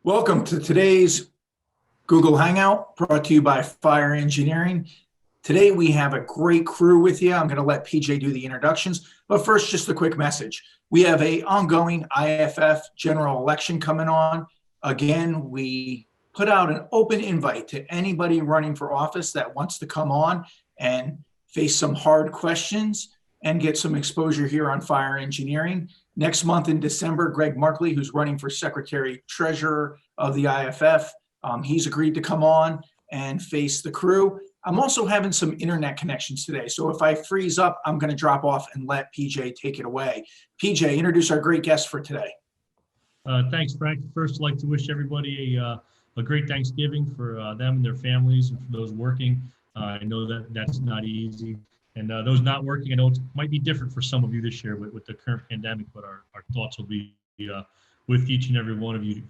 Welcome to today's Google Hangout brought to you by Fire Engineering. Today we have a great crew with you. I'm going to let PJ do the introductions, but first just a quick message. We have an ongoing IFF general election coming on. Again, we put out an open invite to anybody running for office that wants to come on and face some hard questions and get some exposure here on Fire Engineering. Next month in December, Greg Markley, who's running for Secretary Treasurer of the IFF, he's agreed to come on and face the crew. I'm also having some internet connections today, so if I freeze up, I'm going to drop off and let PJ take it away. PJ, introduce our great guest for today. Thanks, Frank. First, I'd like to wish everybody a great Thanksgiving for them and their families, and for those working. I know that that's not easy. And those not working, I know it might be different for some of you this year with the current pandemic, but our thoughts will be with each and every one of you,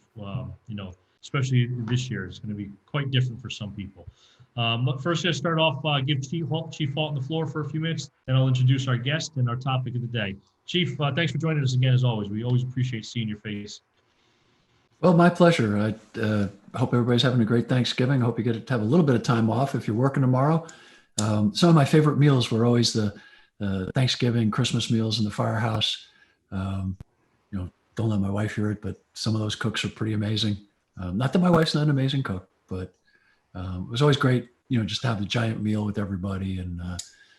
especially this year. It's going to be quite different for some people. But first, let's start off, give Chief Halton the floor for a few minutes, then I'll introduce our guest and our topic of the day. Chief, thanks for joining us again, as always. We always appreciate seeing your face. Well, my pleasure. I hope everybody's having a great Thanksgiving. I hope you get to have a little bit of time off if you're working tomorrow. Some of my favorite meals were always the Thanksgiving, Christmas meals in the Firehouse. Don't let my wife hear it, but some of those cooks are pretty amazing. Not that my wife's not an amazing cook, but it was always great, just to have the giant meal with everybody. And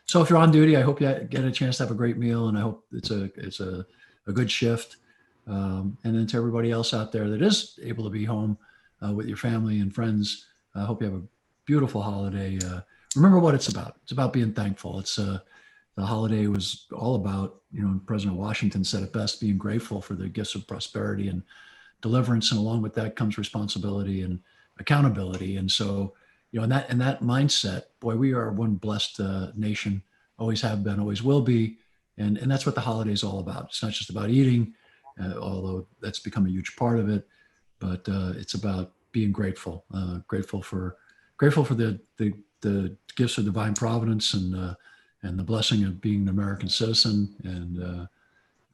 so if you're on duty, I hope you get a chance to have a great meal, and I hope it's a good shift. And then to everybody else out there that is able to be home with your family and friends, I hope you have a beautiful holiday. Remember what it's about. It's about being thankful. The holiday was all about, President Washington said it best, being grateful for the gifts of prosperity and deliverance. And along with that comes responsibility and accountability. And so, in that mindset, boy, we are one blessed nation, always have been, always will be. And that's what the holiday is all about. It's not just about eating, although that's become a huge part of it, but it's about being grateful, grateful for the gifts of divine providence and the blessing of being an American citizen, and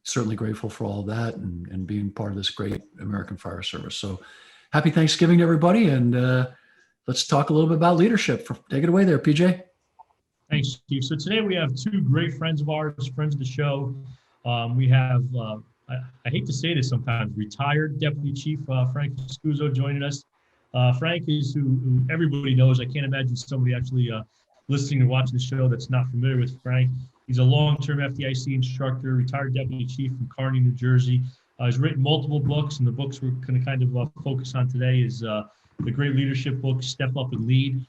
certainly grateful for all that and being part of this great American fire service. So happy Thanksgiving to everybody, and let's talk a little bit about leadership. Take it away there, PJ. Thanks, Chief. So today we have two great friends of ours, friends of the show. We have, I hate to say this sometimes, retired Deputy Chief Frank Scuzzo joining us. Frank is who everybody knows. I can't imagine somebody actually listening and watching the show that's not familiar with Frank. He's a long-term FDIC instructor, retired deputy chief from Kearney, New Jersey. He's written multiple books, and the books we're going to kind of focus on today is the great leadership book, Step Up and Lead.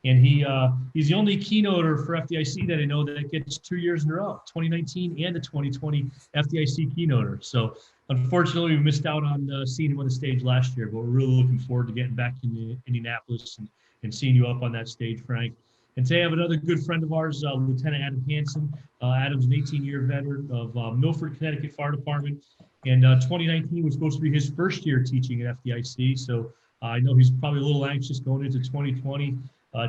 And he's the only keynoter for FDIC that I know that gets 2 years in a row, 2019 and the 2020 FDIC keynoter. So unfortunately, we missed out on seeing him on the stage last year, but we're really looking forward to getting back in Indianapolis and seeing you up on that stage, Frank. And today I have another good friend of ours, Lieutenant Adam Hansen. Adam's an 18-year veteran of Milford, Connecticut Fire Department. And 2019 was supposed to be his first year teaching at FDIC. So I know he's probably a little anxious going into 2020,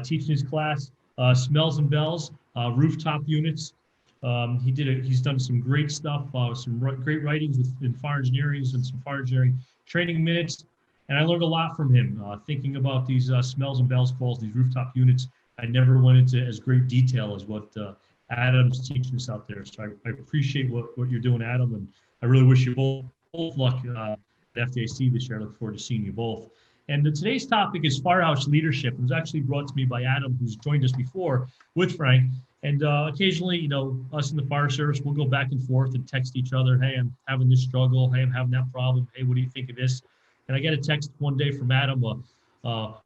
teaching his class, Smells and Bells, rooftop units. He's done some great stuff, some great writings in fire engineering and some fire engineering training minutes. And I learned a lot from him, thinking about these Smells and Bells calls, these rooftop units. I never went into as great detail as what Adam's teaching us out there. So I appreciate what you're doing, Adam, and I really wish you both luck at FDIC this year. I look forward to seeing you both. And today's topic is Firehouse leadership. It was actually brought to me by Adam, who's joined us before with Frank. And occasionally, us in the fire service, we'll go back and forth and text each other. Hey, I'm having this struggle. Hey, I'm having that problem. Hey, what do you think of this? And I get a text one day from Adam,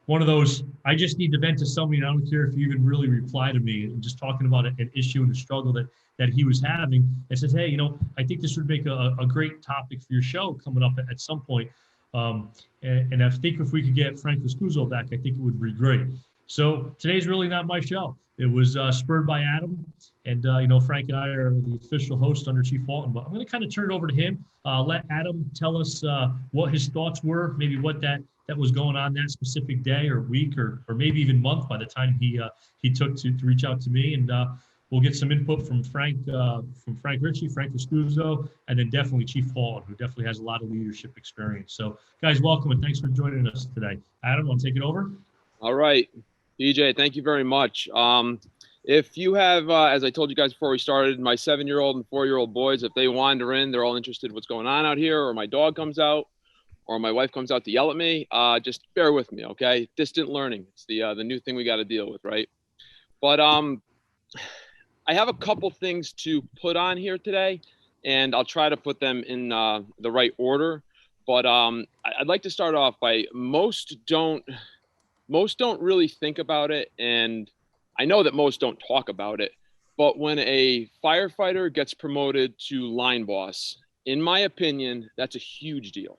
one of those, I just need to vent to somebody, and I don't care if you even really reply to me, and just talking about an issue and a struggle that he was having. And says, hey, I think this would make a great topic for your show coming up at some point. And I think if we could get Frank Viscuso back, I think it would be great. So today's really not my show. It was spurred by Adam, and Frank and I are the official host under Chief Halton. But I'm going to kind of turn it over to him. Let Adam tell us what his thoughts were, maybe what that was going on that specific day or week or maybe even month by the time he took to reach out to me. And We'll get some input from Frank Ricci, Frank Scuzzo, and then definitely Chief Hall, who definitely has a lot of leadership experience. So, guys, welcome and thanks for joining us today. Adam, want to take it over? All right, P.J., thank you very much. If you have, as I told you guys before we started, my 7-year-old and 4-year-old boys, if they wander in, they're all interested in what's going on out here, or my dog comes out, or my wife comes out to yell at me, just bear with me, okay? Distant learning. It's the new thing we got to deal with, right? But I have a couple things to put on here today, and I'll try to put them in the right order. But I'd like to start off by most don't really think about it, and I know that most don't talk about it, but when a firefighter gets promoted to line boss, in my opinion, that's a huge deal.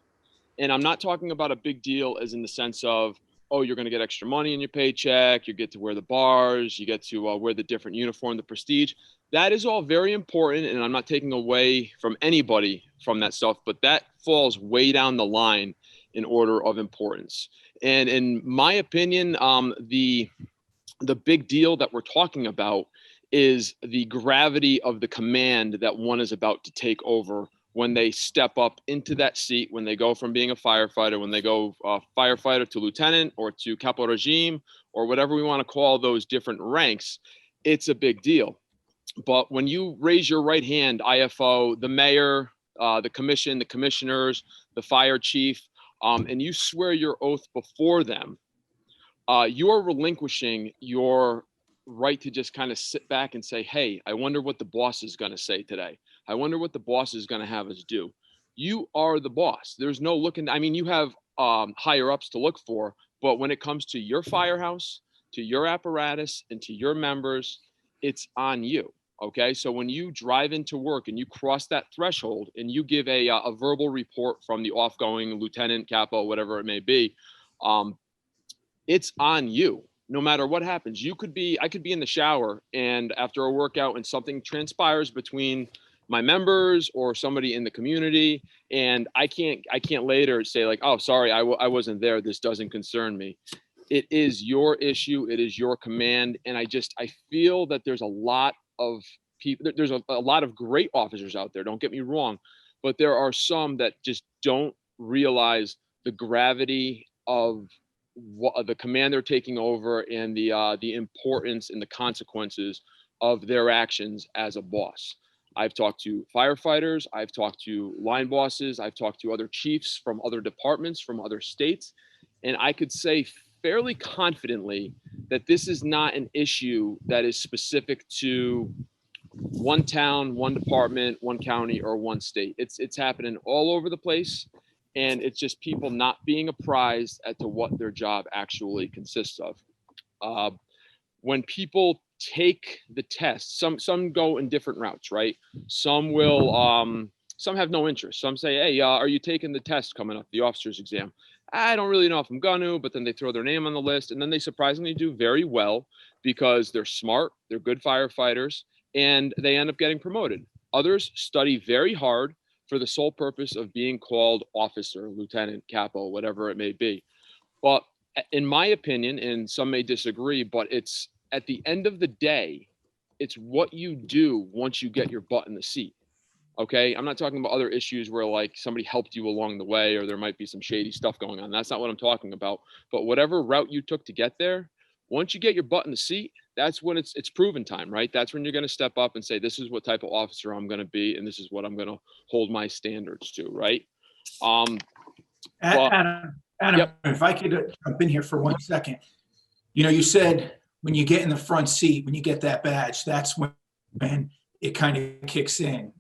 And I'm not talking about a big deal as in the sense of, oh, you're going to get extra money in your paycheck, you get to wear the bars, you get to wear the different uniform, the prestige. That is all very important, and I'm not taking away from anybody from that stuff, but that falls way down the line in order of importance. And in my opinion, the big deal that we're talking about is the gravity of the command that one is about to take over when they step up into that seat, when they go from being a firefighter, when they go firefighter to lieutenant or to capo regime or whatever we want to call those different ranks. It's a big deal. But when you raise your right hand, IFO, the mayor, the commission, the commissioners, the fire chief, and you swear your oath before them, you are relinquishing your right to just kind of sit back and say, hey, I wonder what the boss is going to say today. I wonder what the boss is going to have us do. You are the boss. There's no looking. I mean, you have higher ups to look for, but when it comes to your firehouse, to your apparatus, and to your members, it's on you. Okay. So when you drive into work and you cross that threshold and you give a verbal report from the offgoing lieutenant, capo, whatever it may be, it's on you. No matter what happens, I could be in the shower, and after a workout and something transpires between my members or somebody in the community, and I can't later say like, oh, sorry, I wasn't there, this doesn't concern me. It is your issue. It is your command. And I feel that there's a lot of people, there's a lot of great officers out there, don't get me wrong, but there are some that just don't realize the gravity of what the command they're taking over and the importance and the consequences of their actions as a boss. I've talked to firefighters, I've talked to line bosses, I've talked to other chiefs from other departments, from other states, and I could say fairly confidently that this is not an issue that is specific to one town, one department, one county, or one state. It's happening all over the place. And it's just people not being apprised as to what their job actually consists of. When people take the test, some go in different routes, right? Some will, some have no interest. Some say, hey, are you taking the test coming up, the officer's exam? I don't really know if I'm gonna, but then they throw their name on the list, and then they surprisingly do very well because they're smart, they're good firefighters, and they end up getting promoted. Others study very hard for the sole purpose of being called officer, lieutenant, capo, whatever it may be. But in my opinion, and some may disagree, but it's at the end of the day, it's what you do once you get your butt in the seat. Okay. I'm not talking about other issues where like somebody helped you along the way, or there might be some shady stuff going on. That's not what I'm talking about. But whatever route you took to get there, once you get your butt in the seat, that's when it's proven time, right? That's when you're going to step up and say, this is what type of officer I'm going to be, and this is what I'm going to hold my standards to, right? Adam, yep. If I could jump in here for 1 second. You know, you said when you get in the front seat, when you get that badge, that's when it kind of kicks in.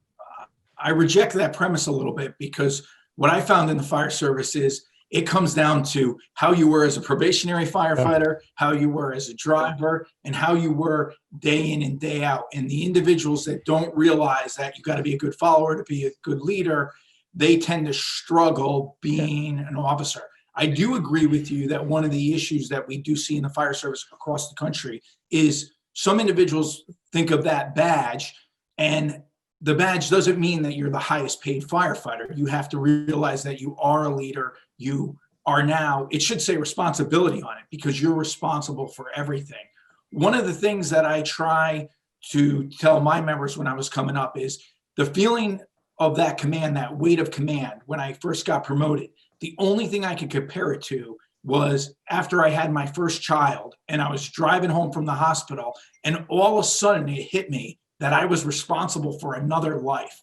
I reject that premise a little bit, because what I found in the fire service is it comes down to how you were as a probationary firefighter, how you were as a driver, and how you were day in and day out. And the individuals that don't realize that you got to be a good follower to be a good leader, they tend to struggle being an officer. I do agree with you that one of the issues that we do see in the fire service across the country is some individuals think of that badge, and the badge doesn't mean that you're the highest paid firefighter. You have to realize that you are a leader. You are now, it should say responsibility on it, because you're responsible for everything. One of the things that I try to tell my members when I was coming up is the feeling of that command, that weight of command when I first got promoted. The only thing I could compare it to was after I had my first child and I was driving home from the hospital, and all of a sudden it hit me that I was responsible for another life.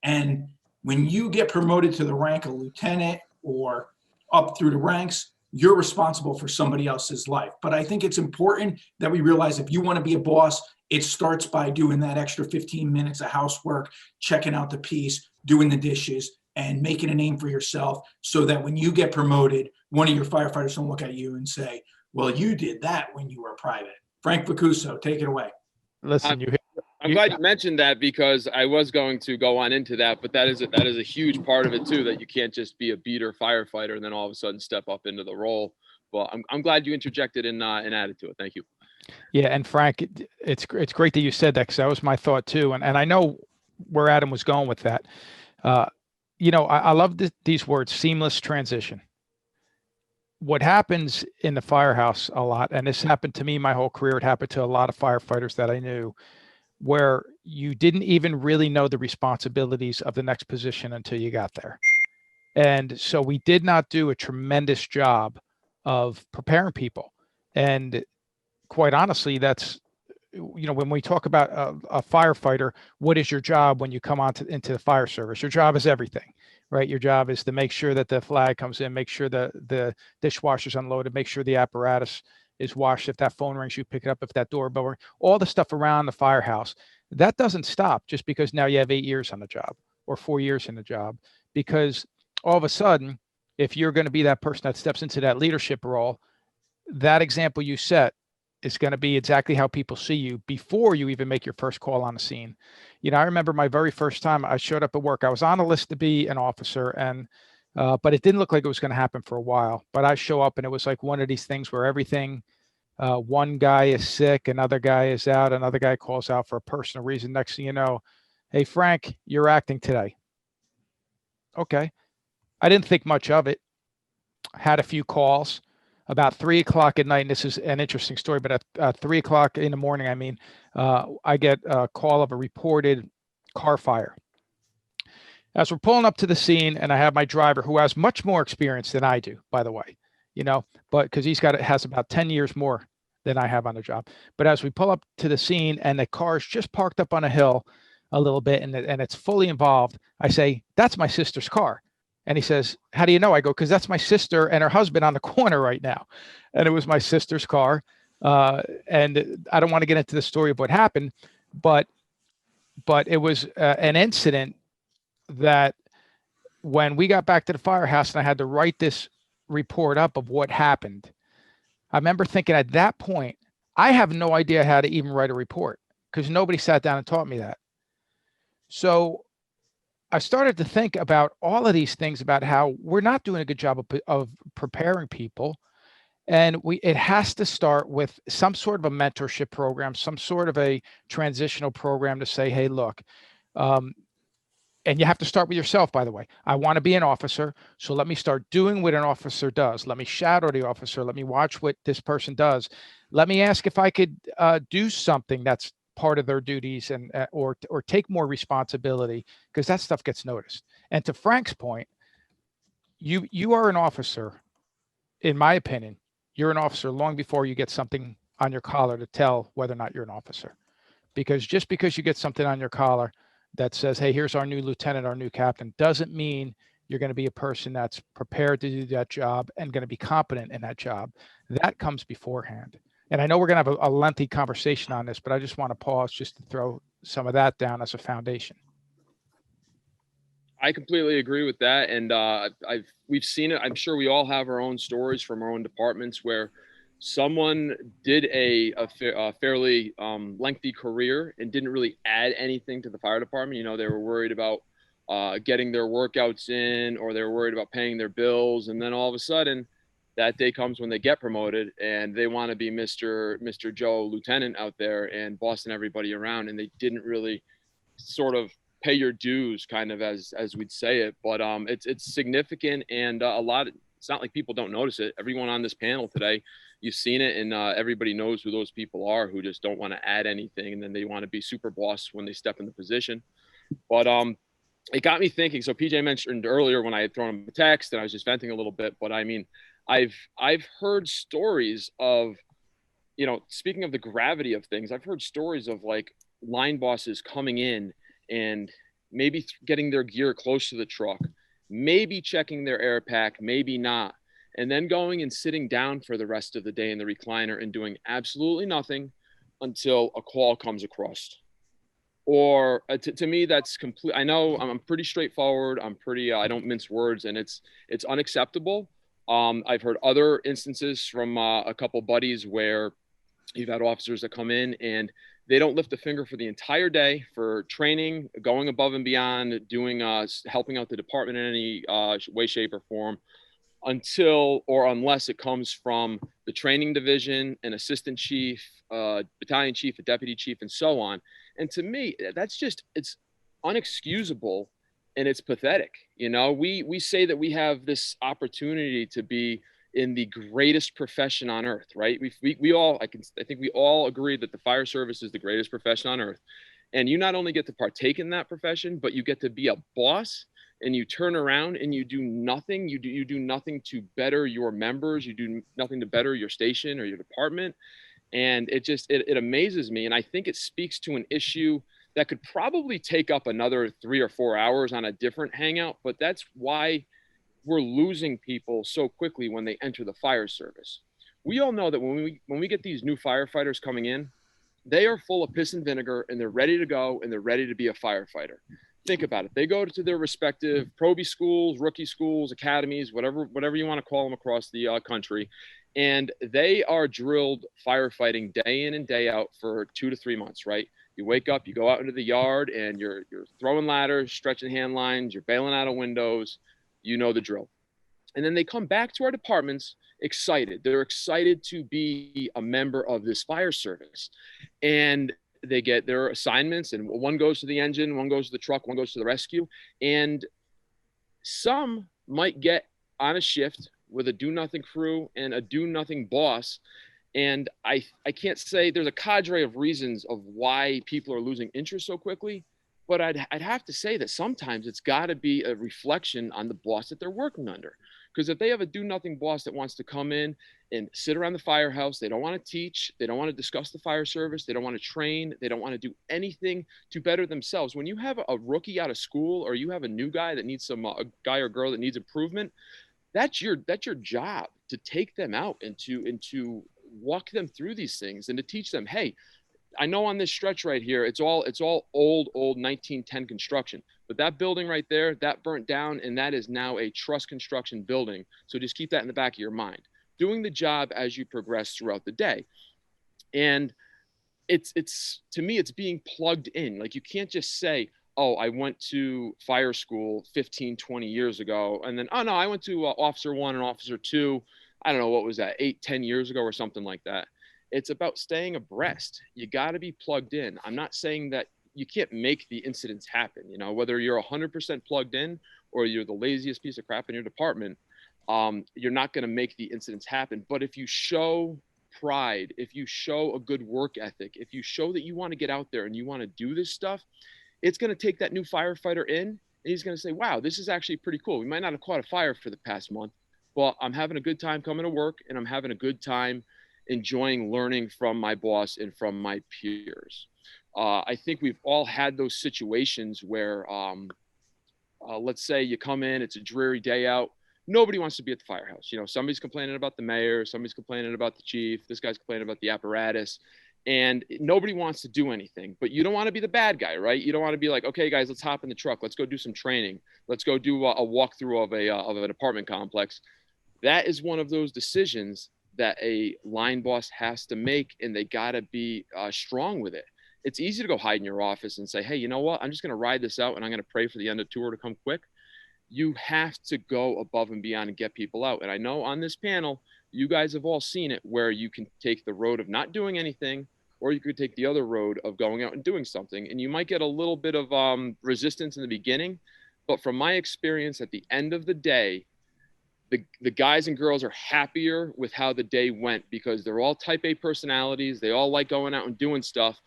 And when you get promoted to the rank of lieutenant or up through the ranks, you're responsible for somebody else's life. But I think it's important that we realize if you want to be a boss, it starts by doing that extra 15 minutes of housework, checking out the piece, doing the dishes, and making a name for yourself so that when you get promoted, one of your firefighters don't look at you and say, well, you did that when you were private. Frank Viscuso, take it away. Listen, I'm glad you mentioned that, because I was going to go on into that, but that is a huge part of it too, that you can't just be a beater firefighter and then all of a sudden step up into the role. But I'm glad you interjected and added to it. Thank you. yeah, and Frank, it's great that you said that, because that was my thought too, and I know where Adam was going with that. I love these words, seamless transition. What happens in the firehouse a lot, and this happened to me my whole career, it happened to a lot of firefighters that I knew, where you didn't even really know the responsibilities of the next position until you got there. And so we did not do a tremendous job of preparing people. And quite honestly, that's, when we talk about a firefighter, what is your job when you come into the fire service? Your job is everything, right? Your job is to make sure that the flag comes in, make sure the dishwasher's unloaded, make sure the apparatus is washed. If that phone rings, you pick it up. If that doorbell rings, all the stuff around the firehouse, that doesn't stop just because now you have 8 years on the job or 4 years in the job. Because all of a sudden, if you're going to be that person that steps into that leadership role, that example you set is going to be exactly how people see you before you even make your first call on the scene. I remember my very first time I showed up at work. I was on a list to be an officer, and but it didn't look like it was going to happen for a while. But I show up, and it was like one of these things where everything, one guy is sick, another guy is out, another guy calls out for a personal reason. Next thing you know, hey, Frank, you're acting today. Okay. I didn't think much of it. Had a few calls. About 3:00 at night, and this is an interesting story, but at 3:00 in the morning, I get a call of a reported car fire. As we're pulling up to the scene, and I have my driver, who has much more experience than I do, by the way, but because has about 10 years more than I have on the job. But as we pull up to the scene and the car's just parked up on a hill a little bit, and it's fully involved, I say, that's my sister's car. And he says, how do you know? I go, because that's my sister and her husband on the corner right now. And it was my sister's car. And I don't want to get into the story of what happened, but it was an incident that when we got back to the firehouse and I had to write this report up of what happened, I remember thinking at that point, I have no idea how to even write a report because nobody sat down and taught me that. So I started to think about all of these things about how we're not doing a good job of preparing people. And it has to start with some sort of a mentorship program, some sort of a transitional program to say, hey, look, and you have to start with yourself, by the way. I want to be an officer, so let me start doing what an officer does. Let me shadow the officer. Let me watch what this person does. Let me ask if I could do something that's part of their duties and or take more responsibility, because that stuff gets noticed. And to Frank's point, you are an officer, in my opinion. You're an officer long before you get something on your collar to tell whether or not you're an officer. Because just because you get something on your collar that says, hey, here's our new lieutenant, our new captain, doesn't mean you're going to be a person that's prepared to do that job and going to be competent in that job. That comes beforehand. And I know we're going to have a lengthy conversation on this, but I just want to pause just to throw some of that down as a foundation. I completely agree with that. And we've seen it. I'm sure we all have our own stories from our own departments where someone did a fairly lengthy career and didn't really add anything to the fire department. They were worried about getting their workouts in, or they were worried about paying their bills. And then all of a sudden that day comes when they get promoted and they want to be Mr. Joe Lieutenant out there and bossing everybody around. And they didn't really sort of pay your dues, kind of as we'd say it. But it's significant, and a lot It's not like people don't notice it. Everyone on this panel today, you've seen it, and everybody knows who those people are who just don't want to add anything, and then they want to be super boss when they step in the position. But it got me thinking. So PJ mentioned earlier when I had thrown him a text and I was just venting a little bit, but I mean, I've heard stories of, you know, speaking of the gravity of things, I've heard stories of like line bosses coming in and maybe getting their gear close to the truck, maybe checking their air pack, maybe not, and then going and sitting down for the rest of the day in the recliner and doing absolutely nothing until a call comes across. Or to me, that's complete. I know I'm pretty straightforward. I'm pretty, I don't mince words, and it's unacceptable. I've heard other instances from a couple buddies where you've had officers that come in and they don't lift a finger for the entire day for training, going above and beyond, doing helping out the department in any way, shape, or form, until or unless it comes from the training division, an assistant chief, battalion chief, a deputy chief, and so on. And to me, that's just, it's unexcusable and it's pathetic. You know, we say that we have this opportunity to be in the greatest profession on earth, right? We all, I think we all agree that the fire service is the greatest profession on earth. And you not only get to partake in that profession, but you get to be a boss, and you turn around and you do nothing. You do nothing to better your members. You do nothing to better your station or your department. And it amazes me. And I think it speaks to an issue that could probably take up another 3 or 4 hours on a different hangout. But that's why we're losing people so quickly when they enter the fire service. We all know that when we get these new firefighters coming in, they are full of piss and vinegar, and they're ready to go, and they're ready to be a firefighter. Think about it. They go to their respective probie schools, rookie schools, academies, whatever you want to call them across the country. And they are drilled firefighting day in and day out for 2 to 3 months, right? You wake up, you go out into the yard, and you're throwing ladders, stretching hand lines, you're bailing out of windows. You know the drill. And then they come back to our departments excited. They're excited to be a member of this fire service. And they get their assignments, and one goes to the engine, one goes to the truck, one goes to the rescue. And some might get on a shift with a do-nothing crew and a do-nothing boss. And I can't say, there's a cadre of reasons of why people are losing interest so quickly. But I'd have to say that sometimes it's got to be a reflection on the boss that they're working under. Because if they have a do-nothing boss that wants to come in and sit around the firehouse, they don't want to teach, they don't want to discuss the fire service, they don't want to train, they don't want to do anything to better themselves. When you have a rookie out of school, or you have a new guy that needs some, a guy or girl that needs improvement, that's your job, to take them out and to walk them through these things and to teach them, hey, I know on this stretch right here, it's all old 1910 construction, but that building right there, that burnt down, and that is now a truss construction building. So just keep that in the back of your mind. Doing the job as you progress throughout the day. And it's to me, it's being plugged in. Like, you can't just say, oh, I went to fire school 15, 20 years ago. And then, oh no, I went to officer 1 and officer 2. I don't know, what was that, 8, 10 years ago or something like that. It's about staying abreast. You got to be plugged in. I'm not saying that you can't make the incidents happen. You know, whether you're 100% plugged in or you're the laziest piece of crap in your department, you're not going to make the incidents happen. But if you show pride, if you show a good work ethic, if you show that you want to get out there and you want to do this stuff, it's going to take that new firefighter in, and he's going to say, wow, this is actually pretty cool. We might not have caught a fire for the past month, but I'm having a good time coming to work, and I'm having a good time enjoying learning from my boss and from my peers. I think we've all had those situations where, let's say you come in, it's a dreary day out. Nobody wants to be at the firehouse. You know, somebody's complaining about the mayor, somebody's complaining about the chief, this guy's complaining about the apparatus, and nobody wants to do anything. But you don't want to be the bad guy, right? You don't want to be like, okay, guys, let's hop in the truck. Let's go do some training. Let's go do a walkthrough of an apartment complex. That is one of those decisions that a line boss has to make, and they got to be strong with it. It's easy to go hide in your office and say, hey, you know what? I'm just going to ride this out, and I'm going to pray for the end of tour to come quick. You have to go above and beyond and get people out. And I know on this panel, you guys have all seen it, where you can take the road of not doing anything, or you could take the other road of going out and doing something. And you might get a little bit of resistance in the beginning, but from my experience, at the end of the day, the guys and girls are happier with how the day went because they're all type A personalities. They all like going out and doing stuff.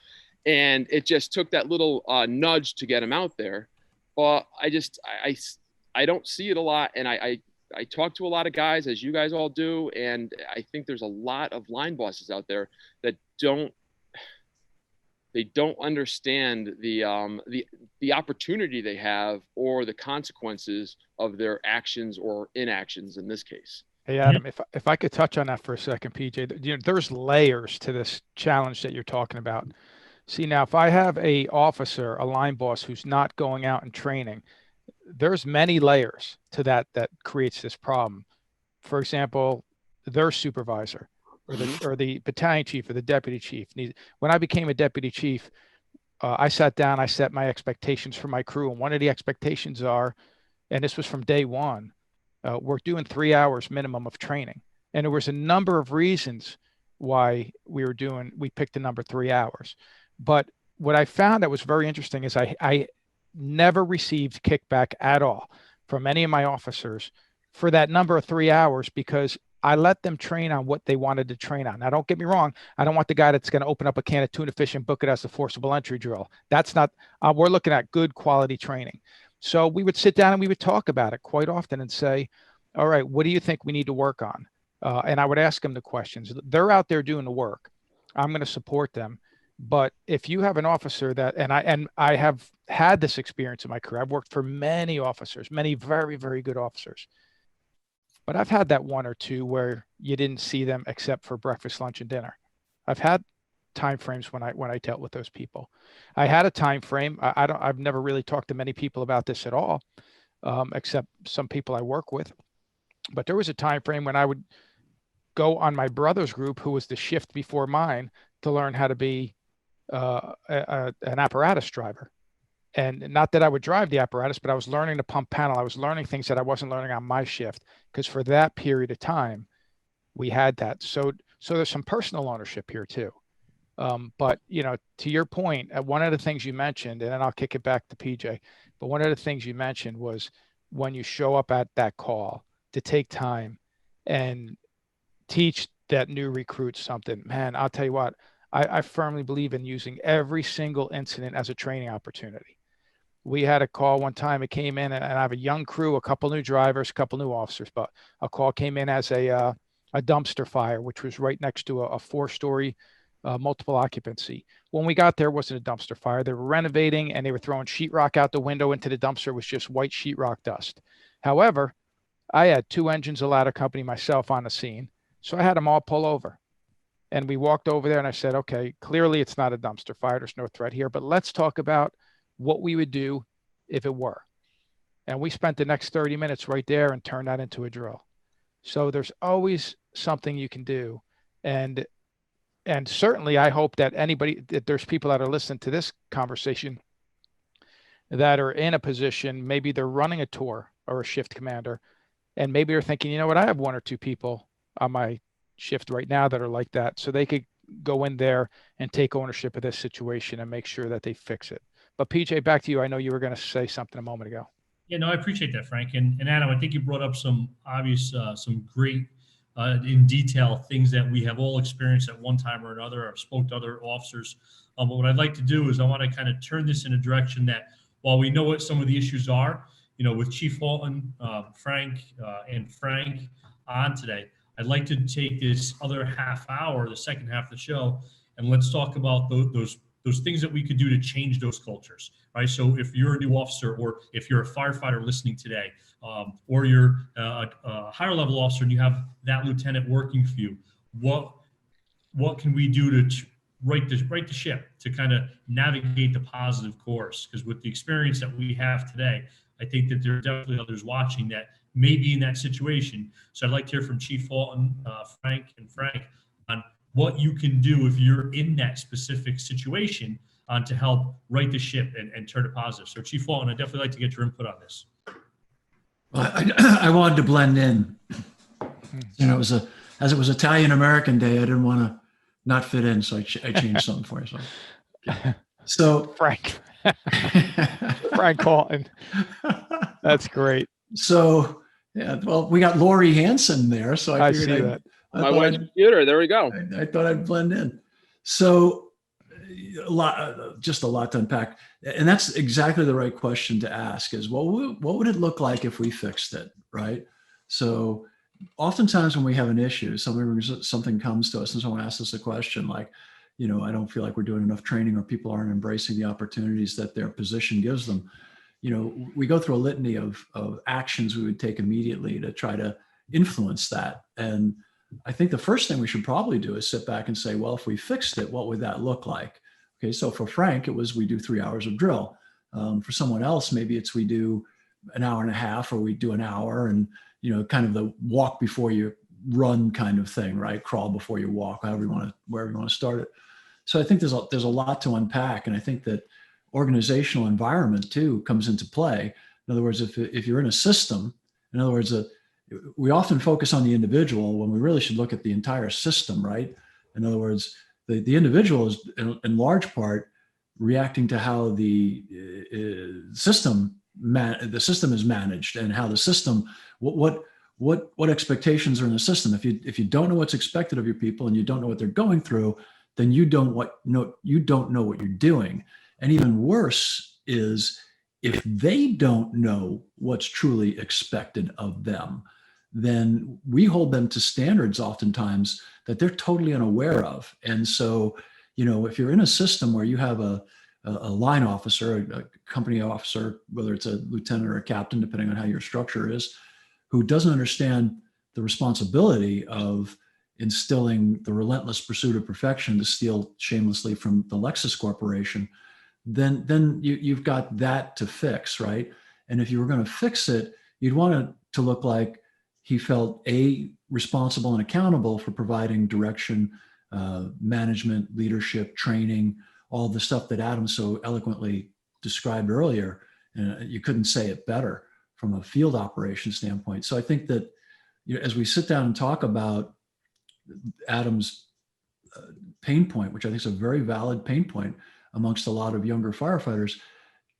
And it just took that little nudge to get them out there. But I don't see it a lot. And I talk to a lot of guys, as you guys all do. And I think there's a lot of line bosses out there that don't understand the opportunity they have or the consequences of their actions or inactions in this case. Hey, Adam, if I could touch on that for a second, PJ, there's layers to this challenge that you're talking about. See, now, if I have a officer, a line boss who's not going out and training, there's many layers to that creates this problem. For example, their supervisor or the battalion chief or the deputy chief. When I became a deputy chief, I sat down, I set my expectations for my crew. And one of the expectations are, and this was from day one, we're doing 3 hours minimum of training. And there was a number of reasons why we picked the number 3 hours. But what I found that was very interesting is I never received kickback at all from any of my officers for that number of 3 hours because I let them train on what they wanted to train on. Now, don't get me wrong. I don't want the guy that's going to open up a can of tuna fish and book it as a forcible entry drill. That's not, we're looking at good quality training. So we would sit down and we would talk about it quite often and say, all right, what do you think we need to work on? And I would ask them the questions. They're out there doing the work. I'm going to support them. But if you have an officer that, and I have had this experience in my career, I've worked for many officers, many very, very good officers. But I've had that one or two where you didn't see them except for breakfast, lunch, and dinner. I've had time frames when I dealt with those people. I had a time frame. I've never really talked to many people about this at all, except some people I work with. But there was a time frame when I would go on my brother's group, who was the shift before mine, to learn how to be an apparatus driver. And not that I would drive the apparatus, but I was learning to pump panel. I was learning things that I wasn't learning on my shift, because for that period of time, we had that. So there's some personal ownership here too. But to your point, one of the things you mentioned, and then I'll kick it back to PJ, but one of the things you mentioned was when you show up at that call to take time and teach that new recruit something, man, I'll tell you what, I firmly believe in using every single incident as a training opportunity. We had a call one time, it came in, and I have a young crew, a couple new drivers, a couple new officers, but a call came in as a dumpster fire, which was right next to a 4-story multiple occupancy. When we got there, it wasn't a dumpster fire. They were renovating and they were throwing sheetrock out the window into the dumpster. It was just white sheetrock dust. However, I had 2 engines, a ladder company, myself on the scene. So I had them all pull over. And we walked over there and I said, okay, clearly it's not a dumpster fire. There's no threat here, but let's talk about what we would do if it were. And we spent the next 30 minutes right there and turned that into a drill. So there's always something you can do. And certainly I hope that that there's people that are listening to this conversation that are in a position, maybe they're running a tour or a shift commander, and maybe they're thinking, you know what, I have 1 or 2 people on my shift right now that are like that. So they could go in there and take ownership of this situation and make sure that they fix it. But PJ, back to you. I know you were going to say something a moment ago. Yeah, no, I appreciate that, Frank. And Adam, I think you brought up some obvious, some great in detail things that we have all experienced at one time or another. I've spoke to other officers. But what I'd like to do is I want to kind of turn this in a direction that while we know what some of the issues are, with Chief Walton, Frank, and Frank on today, I'd like to take this other half hour, the second half of the show, and let's talk about those things that we could do to change those cultures, right? So if you're a new officer, or if you're a firefighter listening today, or you're a higher level officer and you have that lieutenant working for you, what can we do to right the ship, to kind of navigate the positive course? Because with the experience that we have today, I think that there are definitely others watching that may be in that situation. So I'd like to hear from Chief Walton, Frank, on what you can do if you're in that specific situation to help right the ship and turn it positive. So Chief Walton, I'd definitely like to get your input on this. Well, I wanted to blend in. As it was Italian American Day, I didn't want to not fit in, so I changed something for you. So Frank Walton, that's great. So Yeah, well, we got Lori Hansen there, so I I figured see that. My wife's computer. There we go. I thought I'd blend in. So just a lot to unpack, and that's exactly the right question to ask: is what would it look like if we fixed it, right? So, oftentimes when we have an issue, something comes to us, and someone asks us a question like, I don't feel like we're doing enough training, or people aren't embracing the opportunities that their position gives them. We go through a litany of actions we would take immediately to try to influence that. And I think the first thing we should probably do is sit back and say, well, if we fixed it, what would that look like? Okay, so for Frank, it was we do 3 hours of drill. For someone else, maybe it's we do an hour and a half, or we do an hour, and kind of the walk before you run kind of thing, right? Crawl before you walk, wherever you want to start it. So I think there's a lot to unpack, and I think that organizational environment too comes into play. In other words, if you're in a system, in other words, we often focus on the individual when we really should look at the entire system, right? In other words, the individual is in large part reacting to how the system is managed, and how the system, what expectations are in the system. If you don't know what's expected of your people, and you don't know what they're going through, then you don't know what you're doing. And even worse is if they don't know what's truly expected of them, then we hold them to standards oftentimes that they're totally unaware of. And so, if you're in a system where you have a line officer, a company officer, whether it's a lieutenant or a captain, depending on how your structure is, who doesn't understand the responsibility of instilling the relentless pursuit of perfection to steal shamelessly from the Lexus Corporation, then you've got that to fix, right? And if you were going to fix it, you'd want it to look like he felt responsible and accountable for providing direction, management, leadership, training, all the stuff that Adam so eloquently described earlier. And you couldn't say it better from a field operations standpoint. So I think that as we sit down and talk about Adam's pain point, which I think is a very valid pain point amongst a lot of younger firefighters,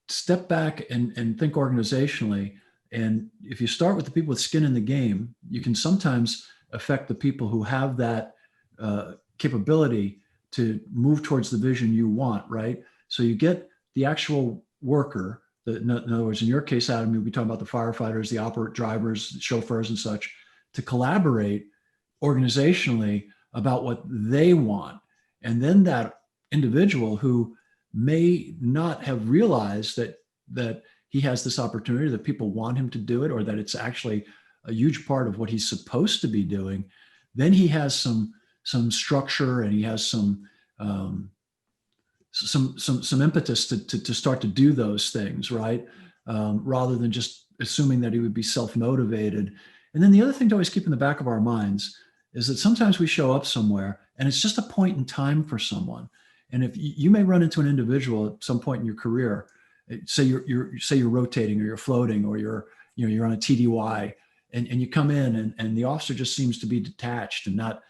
step back and think organizationally. And if you start with the people with skin in the game, you can sometimes affect the people who have that capability to move towards the vision you want, right? So you get the actual worker, in other words, in your case, Adam, you'll be talking about the firefighters, the drivers, chauffeurs and such, to collaborate organizationally about what they want. And then that individual who may not have realized that he has this opportunity, that people want him to do it, or that it's actually a huge part of what he's supposed to be doing, then he has some structure, and he has some impetus to start to do those things, right? Rather than just assuming that he would be self-motivated. And then the other thing to always keep in the back of our minds is that sometimes we show up somewhere and it's just a point in time for someone. And if you may run into an individual at some point in your career, say you're rotating, or you're floating, or you're on a TDY, and you come in and the officer just seems to be detached and not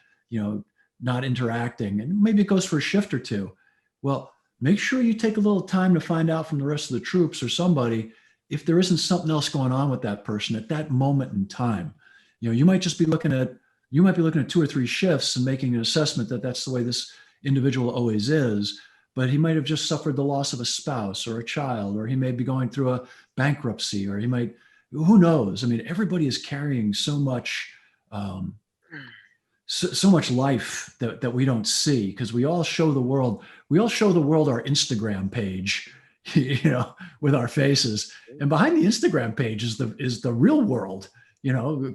interacting, and maybe it goes for a shift or two. Well, make sure you take a little time to find out from the rest of the troops or somebody if there isn't something else going on with that person at that moment in time. You might just be looking at 2 or 3 shifts and making an assessment that that's the way this individual always is, but he might have just suffered the loss of a spouse or a child, or he may be going through a bankruptcy, or who knows? I mean, everybody is carrying so much life that we don't see, because we all show the world our Instagram page, with our faces, and behind the Instagram page is the real world,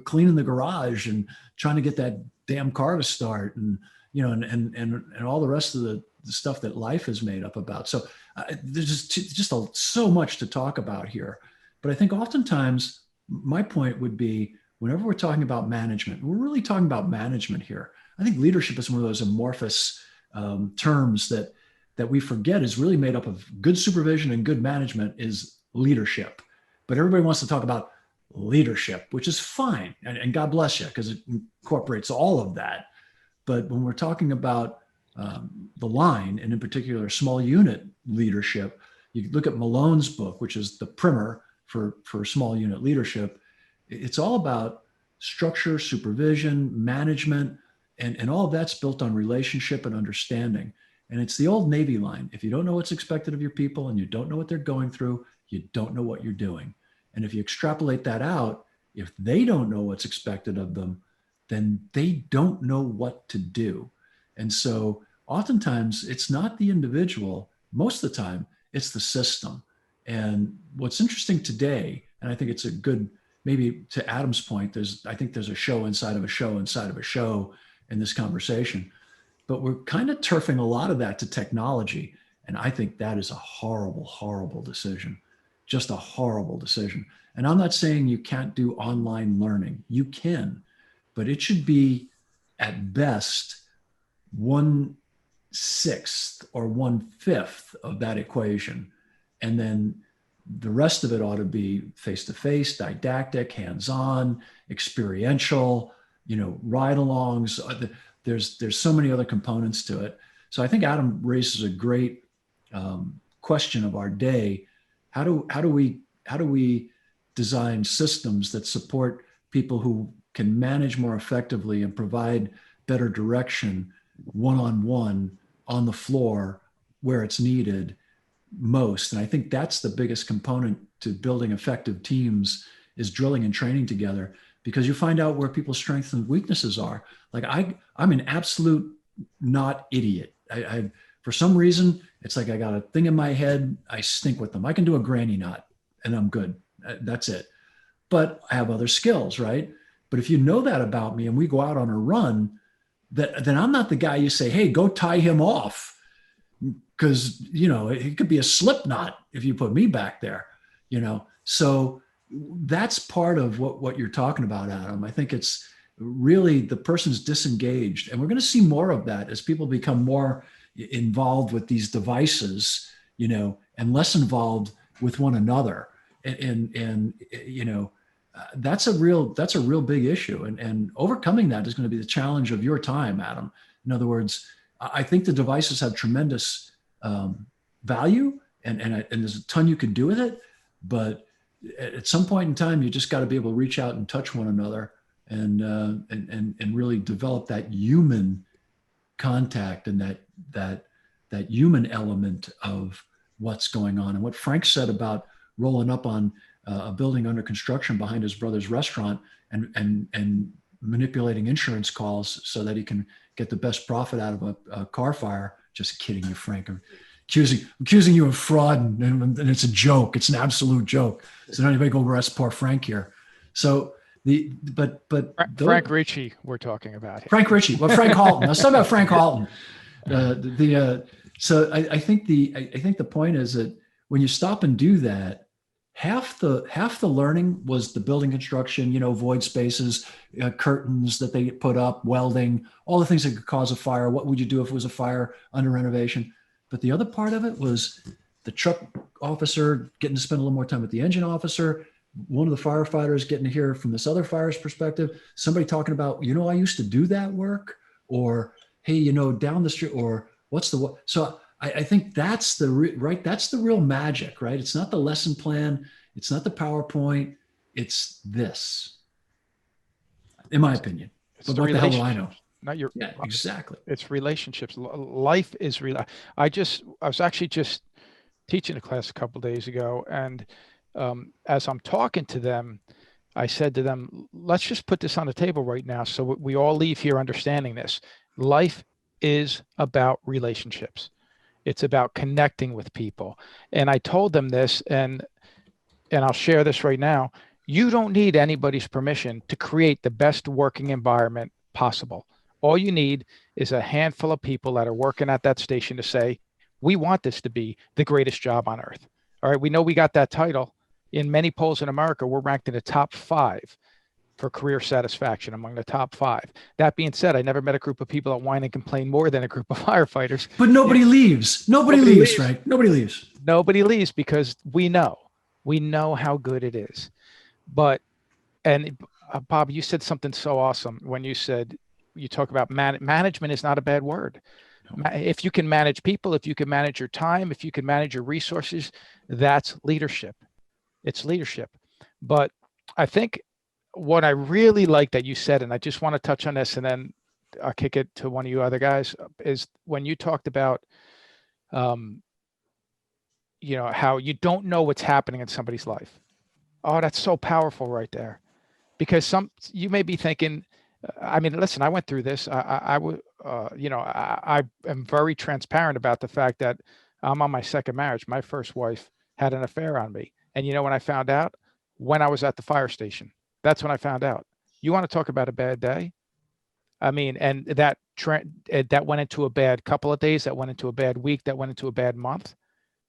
cleaning the garage and trying to get that damn car to start, and all the rest of the stuff that life is made up about. So there's just so much to talk about here. But I think oftentimes my point would be, whenever we're talking about management, we're really talking about management here. I think leadership is one of those amorphous terms that we forget is really made up of good supervision, and good management is leadership. But everybody wants to talk about leadership, which is fine. And God bless you, because it incorporates all of that. But when we're talking about the line, and in particular small unit leadership, you look at Malone's book, which is the primer for small unit leadership. It's all about structure, supervision, management, and all of that's built on relationship and understanding. And it's the old Navy line. If you don't know what's expected of your people and you don't know what they're going through, you don't know what you're doing. And if you extrapolate that out, if they don't know what's expected of them, then they don't know what to do. And so oftentimes it's not the individual. Most of the time, it's the system. And what's interesting today, and I think it's a good, maybe to Adam's point, I think there's a show inside of a show inside of a show in this conversation, but we're kind of turfing a lot of that to technology. And I think that is a horrible, horrible decision, just a horrible decision. And I'm not saying you can't do online learning. You can, but it should be at best 1/6 or 1/5 of that equation. And then the rest of it ought to be face-to-face, didactic, hands-on, experiential, ride-alongs. There's so many other components to it. So I think Adam raises a great question of our day. How do we design systems that support people who can manage more effectively and provide better direction one-on-one on the floor where it's needed most? And I think that's the biggest component to building effective teams, is drilling and training together, because you find out where people's strengths and weaknesses are. Like I'm an absolute not idiot. I for some reason, it's like I got a thing in my head. I stink with them. I can do a granny knot and I'm good. That's it. But I have other skills, right? But if you know that about me and we go out on a run, then I'm not the guy you say, hey, go tie him off, because it could be a slip knot if you put me back there. So that's part of what you're talking about, Adam. I think it's really the person's disengaged, and we're going to see more of that as people become more involved with these devices, and less involved with one another. And that's a real big issue, and overcoming that is going to be the challenge of your time, Adam. In other words, I think the devices have tremendous value, and there's a ton you can do with it, but at some point in time, you just got to be able to reach out and touch one another, and really develop that human contact and that human element of what's going on. And what Frank said about rolling up on a building under construction behind his brother's restaurant and manipulating insurance calls so that he can get the best profit out of a car fire. Just kidding you, Frank. I'm accusing you of fraud, and it's a joke. It's an absolute joke. So don't anybody go arrest poor Frank here. So Frank Ricci, we're talking about here. Frank Ricci. Well, Frank Halton. Let's talk about Frank Halton. So I think the point is that when you stop and do that, half the learning was the building construction, void spaces, curtains that they put up, welding, all the things that could cause a fire. What would you do if it was a fire under renovation? But the other part of it was the truck officer getting to spend a little more time with the engine officer, one of the firefighters getting to hear from this other fire's perspective, somebody talking about, I used to do that work, or, hey, down the street, or so I think that's that's the real magic, right? It's not the lesson plan. It's not the PowerPoint. It's this, in my opinion. But what the hell do I know? Not your, yeah, exactly. It's relationships. Life is real. I was actually just teaching a class a couple of days ago, and as I'm talking to them, I said to them, let's just put this on the table right now so we all leave here understanding this. Life is about relationships. It's about connecting with people. And I told them this, and I'll share this right now. You don't need anybody's permission to create the best working environment possible. All you need is a handful of people that are working at that station to say, we want this to be the greatest job on earth. All right. We know we got that title. In many polls in America, we're ranked in the top 5 for career satisfaction, among the top 5. That being said, I never met a group of people that whine and complain more than a group of firefighters. But nobody leaves. Nobody leaves, Frank. Nobody leaves. Nobody leaves because we know how good it is. But, and Bob, you said something so awesome when you talk about management is not a bad word. No. If you can manage people, if you can manage your time, if you can manage your resources, that's leadership. It's leadership. But I think what I really like that you said, and I just want to touch on this and then I'll kick it to one of you other guys, is when you talked about, how you don't know what's happening in somebody's life. Oh, that's so powerful right there. Because you may be thinking, I mean, listen, I went through this. I am very transparent about the fact that I'm on my second marriage. My first wife had an affair on me. And you know when I found out? When I was at the fire station. That's when I found out. You want to talk about a bad day? I mean, and that went into a bad couple of days, that went into a bad week, that went into a bad month.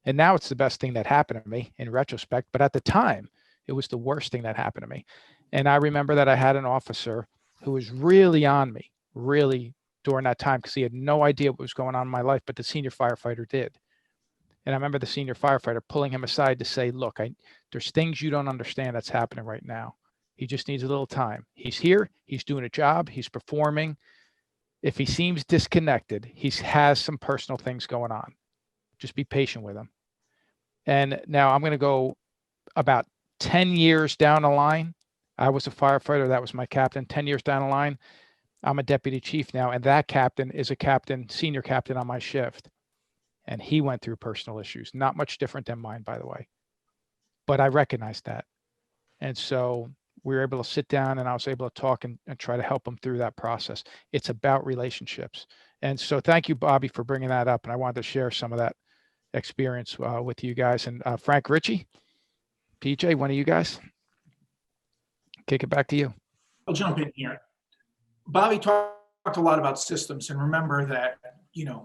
And now it's the best thing that happened to me in retrospect. But at the time, it was the worst thing that happened to me. And I remember that I had an officer who was really on me, really during that time, because he had no idea what was going on in my life, but the senior firefighter did. And I remember the senior firefighter pulling him aside to say, look, there's things you don't understand that's happening right now. He just needs a little time. He's here. He's doing a job. He's performing. If he seems disconnected, he has some personal things going on. Just be patient with him. And now I'm going to go about 10 years down the line. I was a firefighter. That was my captain. 10 years down the line, I'm a deputy chief now. And that captain is a captain, senior captain on my shift. And he went through personal issues, not much different than mine, by the way. But I recognized that. And so we were able to sit down and I was able to talk and try to help him through that process. It's about relationships. And so thank you, Bobby, for bringing that up. And I wanted to share some of that experience with you guys. And Frank Ricci, P.J., one of you guys, kick it back to you. I'll jump in here. Bobby talked a lot about systems, and remember that,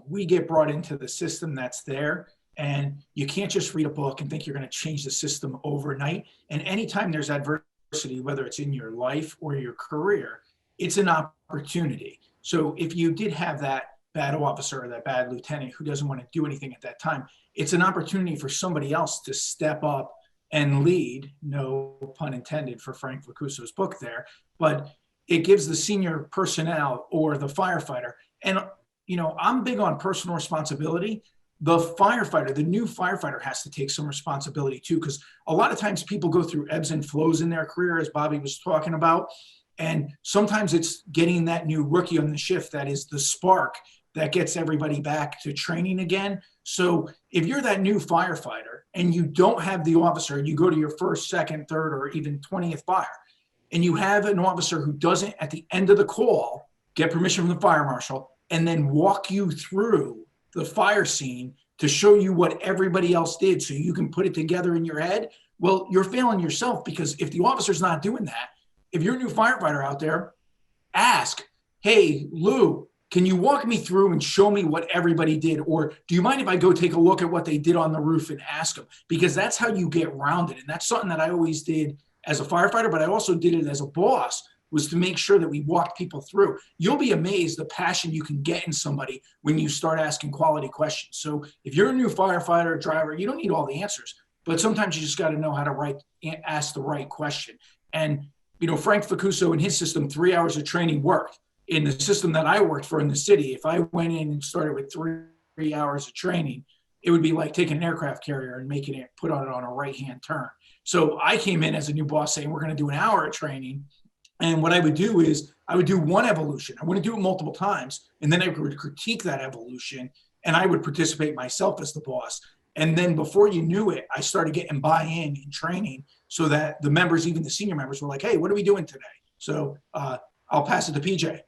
we get brought into the system that's there, and you can't just read a book and think you're going to change the system overnight. And anytime there's adversity, whether it's in your life or your career, it's an opportunity. So if you did have that bad officer or that bad lieutenant who doesn't want to do anything at that time, it's an opportunity for somebody else to step up and lead, no pun intended for Frank Viscuso's book there, but it gives the senior personnel or the firefighter. And, I'm big on personal responsibility. The firefighter, the new firefighter, has to take some responsibility too, because a lot of times people go through ebbs and flows in their career, as Bobby was talking about. And sometimes it's getting that new rookie on the shift that is the spark that gets everybody back to training again. So if you're that new firefighter and you don't have the officer, you go to your first, second, third, or even 20th fire, and you have an officer who doesn't, at the end of the call, get permission from the fire marshal and then walk you through the fire scene to show you what everybody else did so you can put it together in your head, well, you're failing yourself, because if the officer's not doing that, if you're a new firefighter out there, ask, hey, Lou, can you walk me through and show me what everybody did? Or do you mind if I go take a look at what they did on the roof and ask them? Because that's how you get rounded. And that's something that I always did as a firefighter, but I also did it as a boss, was to make sure that we walked people through. You'll be amazed the passion you can get in somebody when you start asking quality questions. So if you're a new firefighter, driver, you don't need all the answers, but sometimes you just got to know how to ask the right question. And, Frank Viscuso in his system, 3 hours of training worked. In the system that I worked for in the city, if I went in and started with three hours of training, it would be like taking an aircraft carrier and making it put on a right-hand turn. So I came in as a new boss saying, we're going to do an hour of training. And what I would do is I would do one evolution. I wouldn't do it multiple times. And then I would critique that evolution, and I would participate myself as the boss. And then before you knew it, I started getting buy-in in training so that the members, even the senior members, were like, hey, what are we doing today? So I'll pass it to PJ.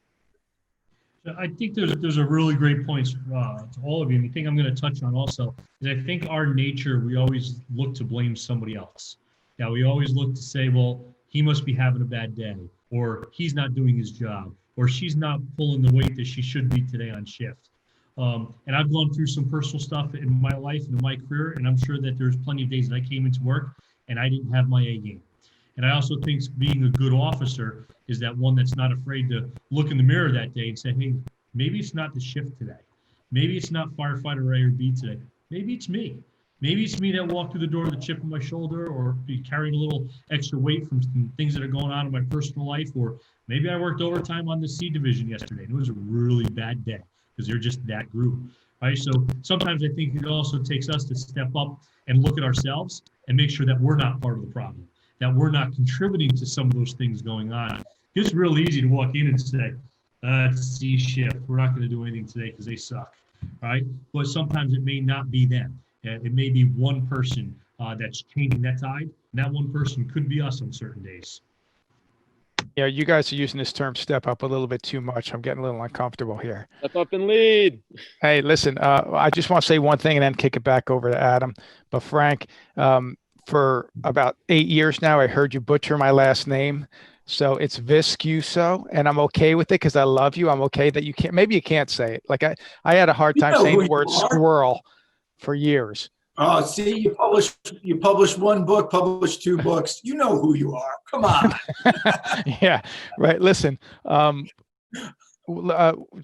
I think there's a really great point to all of you. And the thing I'm going to touch on also is I think our nature, we always look to blame somebody else. Now, we always look to say, well, he must be having a bad day, or he's not doing his job, or she's not pulling the weight that she should be today on shift. And I've gone through some personal stuff in my life and in my career, and I'm sure that there's plenty of days that I came into work and I didn't have my A game. And I also think being a good officer is that one that's not afraid to look in the mirror that day and say, hey, maybe it's not the shift today. Maybe it's not firefighter A or B today. Maybe it's me. Maybe it's me that walked through the door with a chip on my shoulder, or be carrying a little extra weight from some things that are going on in my personal life. Or maybe I worked overtime on the C division yesterday, and it was a really bad day because they're just that group, right? So sometimes I think it also takes us to step up and look at ourselves and make sure that we're not part of the problem. that we're not contributing to some of those things going on. It's real easy to walk in and say, it's C shift. We're not going to do anything today because they suck, right? But sometimes it may not be them. It may be one person that's changing that tide, and that one person could be us on certain days. Yeah, you guys are using this term step up a little bit too much. I'm getting a little uncomfortable here. Step up and lead. Hey, listen, I just want to say one thing and then kick it back over to Adam. But Frank, for about 8 years now, I heard you butcher my last name. So it's Viscuso, and I'm okay with it because I love you. I'm okay that you can't, maybe you can't say it. Like I had a hard time saying the word squirrel for years. Oh, see, you published one book, published 2 books. You know who you are. Come on. Yeah, right. Listen,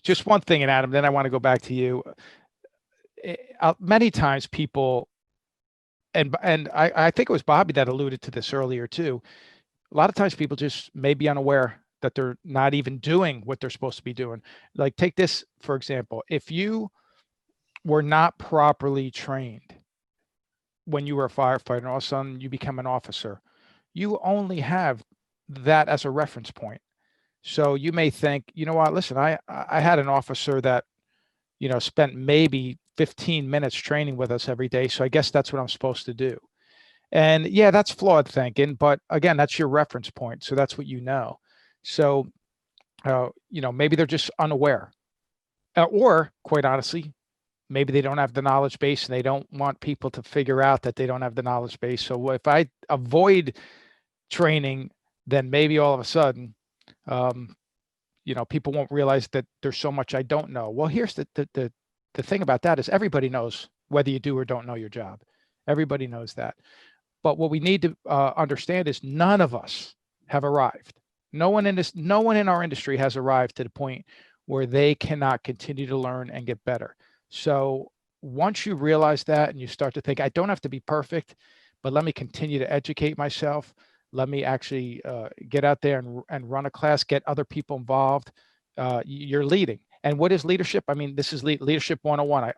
just one thing, and Adam, then I want to go back to you. Many times people, and I think it was Bobby that alluded to this earlier too. A lot of times people just may be unaware that they're not even doing what they're supposed to be doing. Like take this, for example, if you were not properly trained when you were a firefighter and all of a sudden you become an officer, you only have that as a reference point. So you may think, you know what, listen, I had an officer that, you know, spent maybe 15 minutes training with us every day. So I guess that's what I'm supposed to do. And yeah, that's flawed thinking, but again, that's your reference point. So that's what you know. So, you know, maybe they're just unaware, or quite honestly, maybe they don't have the knowledge base and they don't want people to figure out that they don't have the knowledge base. So if I avoid training, then maybe all of a sudden, you know, people won't realize that there's so much I don't know. Well, here's the thing about that is everybody knows whether you do or don't know your job. Everybody knows that. But what we need to understand is none of us have arrived. No one in our industry has arrived to the point where they cannot continue to learn and get better. So once you realize that and you start to think, I don't have to be perfect, but let me continue to educate myself. Let me actually get out there and run a class, get other people involved. You're leading. And what is leadership? I mean, this is leadership 101.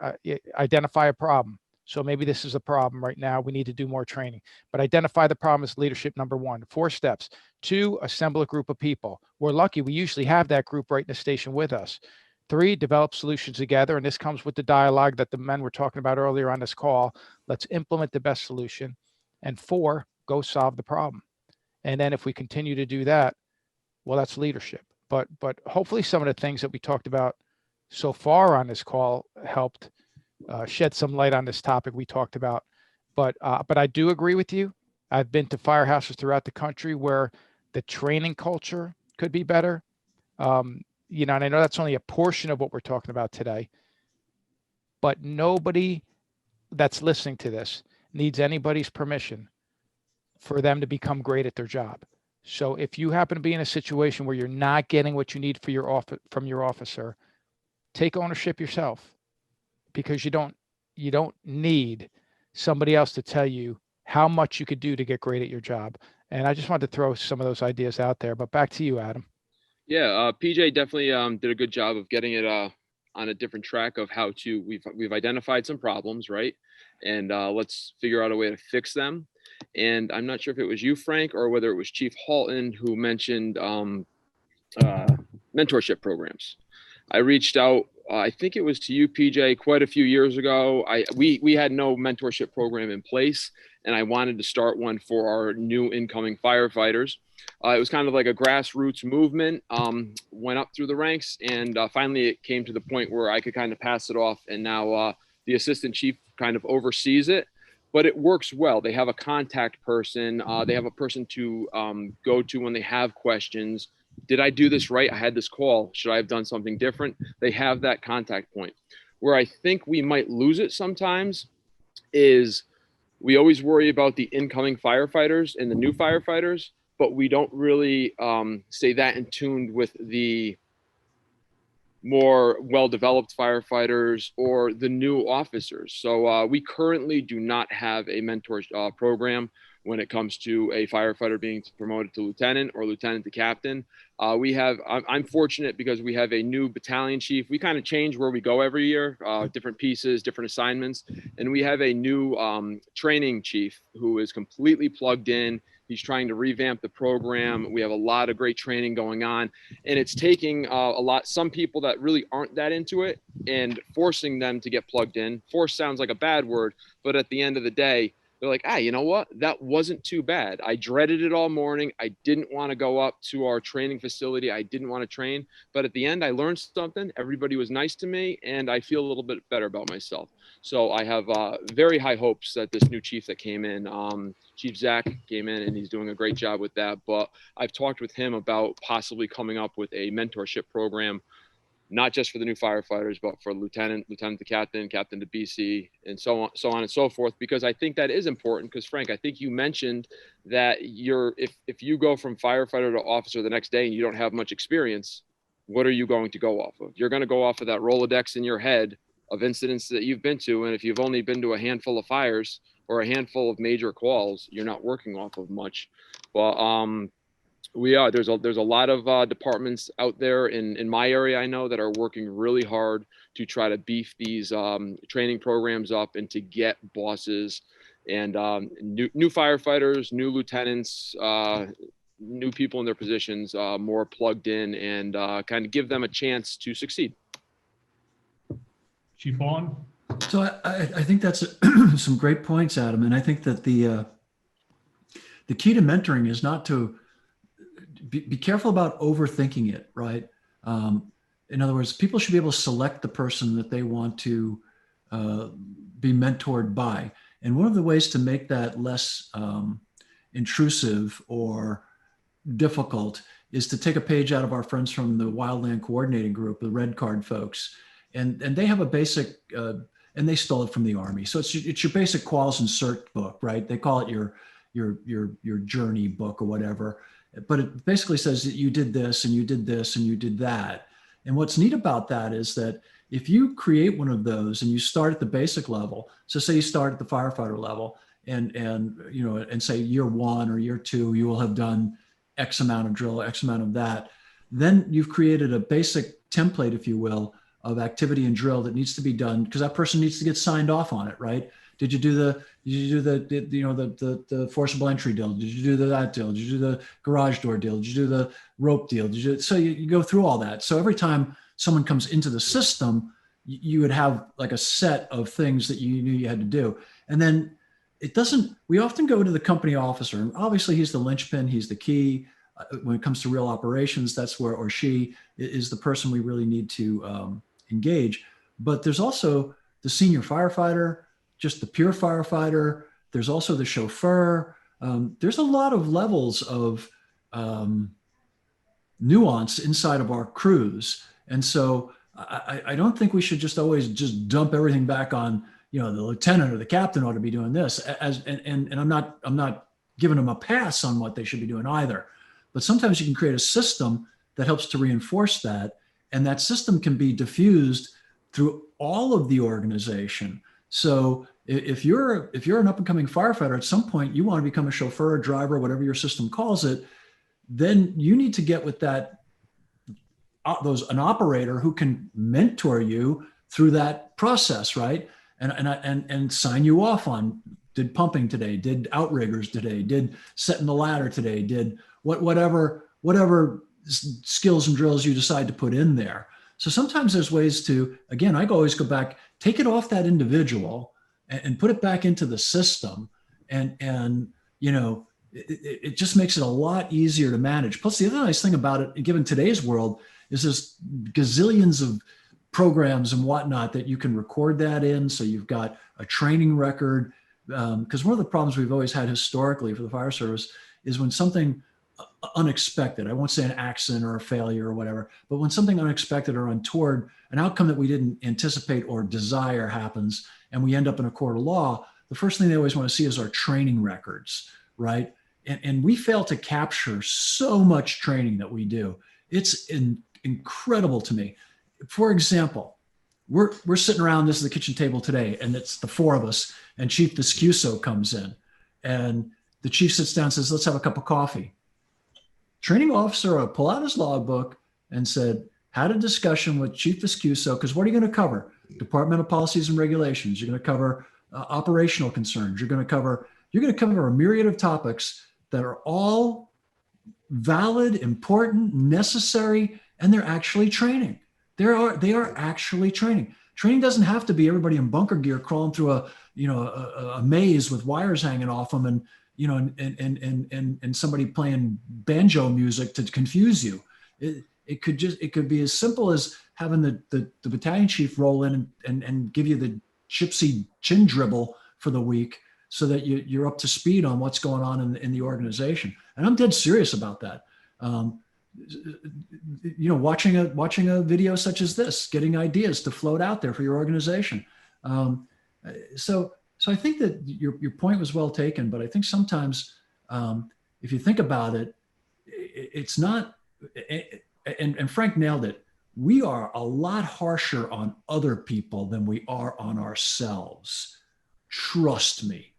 Identify a problem. So maybe this is a problem right now. We need to do more training, but identify the problem as leadership number 1. 4 steps. 2, assemble a group of people. We're lucky. We usually have that group right in the station with us. 3, develop solutions together. And this comes with the dialogue that the men were talking about earlier on this call. Let's implement the best solution. And 4, go solve the problem. And then if we continue to do that, well, that's leadership. But hopefully some of the things that we talked about so far on this call helped shed some light on this topic we talked about. But I do agree with you. I've been to firehouses throughout the country where the training culture could be better. You know, and I know that's only a portion of what we're talking about today, but nobody that's listening to this needs anybody's permission for them to become great at their job. So if you happen to be in a situation where you're not getting what you need for from your officer, take ownership yourself, because you don't need somebody else to tell you how much you could do to get great at your job. And I just wanted to throw some of those ideas out there, but back to you, Adam. Yeah, PJ definitely did a good job of getting it on a different track of how to, we've identified some problems, right? And let's figure out a way to fix them. And I'm not sure if it was you, Frank, or whether it was Chief Halton who mentioned mentorship programs. I reached out, I think it was to you, PJ, quite a few years ago. We had no mentorship program in place, and I wanted to start one for our new incoming firefighters. It was kind of like a grassroots movement, went up through the ranks, and finally it came to the point where I could kind of pass it off, and now the assistant chief kind of oversees it. But it works well. They have a contact person. They have a person to go to when they have questions. Did I do this right? I had this call. Should I have done something different? They have that contact point. Where I think we might lose it sometimes is we always worry about the incoming firefighters and the new firefighters, but we don't really stay that in tune with the more well-developed firefighters or the new officers. So we currently do not have a mentor program when it comes to a firefighter being promoted to lieutenant or lieutenant to captain. I'm fortunate because we have a new battalion chief. We kind of change where we go every year, different pieces, different assignments. And we have a new training chief who is completely plugged in. He's trying to revamp the program. We have a lot of great training going on, and it's taking some people that really aren't that into it and forcing them to get plugged in. Force sounds like a bad word, but at the end of the day, they're like, you know what? That wasn't too bad. I dreaded it all morning. I didn't want to go up to our training facility. I didn't want to train. But at the end, I learned something. Everybody was nice to me, and I feel a little bit better about myself. So I have very high hopes that this new chief that came in, Chief Zach came in, and he's doing a great job with that. But I've talked with him about possibly coming up with a mentorship program, not just for the new firefighters, but for lieutenant to captain, captain to BC, and so on and so forth, because I think that is important. Because Frank, I think you mentioned that if you go from firefighter to officer the next day and you don't have much experience, what are you going to go off of? You're going to go off of that Rolodex in your head of incidents that you've been to. And if you've only been to a handful of fires or a handful of major calls, you're not working off of much. But there's a lot of departments out there in my area, I know, that are working really hard to try to beef these training programs up and to get bosses and new firefighters, new lieutenants, new people in their positions more plugged in, and kind of give them a chance to succeed. Chief Vaughn? So I think that's some great points, Adam. And I think that the key to mentoring is not to be careful about overthinking it, right? In other words, people should be able to select the person that they want to be mentored by. And one of the ways to make that less intrusive or difficult is to take a page out of our friends from the Wildland Coordinating Group, the Red Card folks. And they have a basic, and they stole it from the Army. So it's your basic quals and cert book, right? They call it your journey book or whatever. But it basically says that you did this and you did this and you did that. And what's neat about that is that if you create one of those and you start at the basic level, so say you start at the firefighter level and say year 1 or year 2, you will have done X amount of drill, X amount of that. Then you've created a basic template, if you will, of activity and drill that needs to be done because that person needs to get signed off on it, right? Did you do the forcible entry deal? Did you do that deal? Did you do the garage door deal? Did you do the rope deal? So you go through all that. So every time someone comes into the system, you would have like a set of things that you knew you had to do. And then we often go to the company officer, and obviously he's the linchpin, he's the key. When it comes to real operations, that's where, or she is the person we really need to engage. But there's also the senior firefighter, just the pure firefighter. There's also the chauffeur. There's a lot of levels of nuance inside of our crews. And so I don't think we should just always just dump everything back on, the lieutenant or the captain ought to be doing this. And I'm not giving them a pass on what they should be doing either. But sometimes you can create a system that helps to reinforce that. And that system can be diffused through all of the organization. So if you're an up and coming firefighter, at some point you want to become a chauffeur, a driver, whatever your system calls it, then you need to get with an operator who can mentor you through that process, right? And sign you off on, did pumping today, did outriggers today, did setting the ladder today, did whatever skills and drills you decide to put in there. So sometimes there's ways to, again, I always go back, take it off that individual and put it back into the system. And it just makes it a lot easier to manage. Plus the other nice thing about it, given today's world, is there's gazillions of programs and whatnot that you can record that in. So you've got a training record. Because one of the problems we've always had historically for the fire service is when something unexpected, I won't say an accident or a failure or whatever, but when something unexpected or untoward, an outcome that we didn't anticipate or desire happens, and we end up in a court of law, the first thing they always want to see is our training records, right? And we fail to capture so much training that we do. It's incredible to me. For example, we're sitting around, this is the kitchen table today, and it's the 4 of us, and Chief Viscuso comes in, and the chief sits down and says, let's have a cup of coffee. Training officer will pull out his logbook and said, had a discussion with Chief Viscuso, because what are you going to cover? Departmental policies and regulations. You're going to cover operational concerns. You're going to cover a myriad of topics that are all valid, important, necessary, and they're actually training. They are actually training. Training doesn't have to be everybody in bunker gear crawling through a maze with wires hanging off them and somebody playing banjo music to confuse you. It could be as simple as having the battalion chief roll in and give you the gypsy chin dribble for the week so that you're up to speed on what's going on in the organization. And I'm dead serious about that. Watching a video such as this, getting ideas to float out there for your organization. So I think that your point was well taken, but I think sometimes if you think about it, it's not, and Frank nailed it. We are a lot harsher on other people than we are on ourselves. Trust me.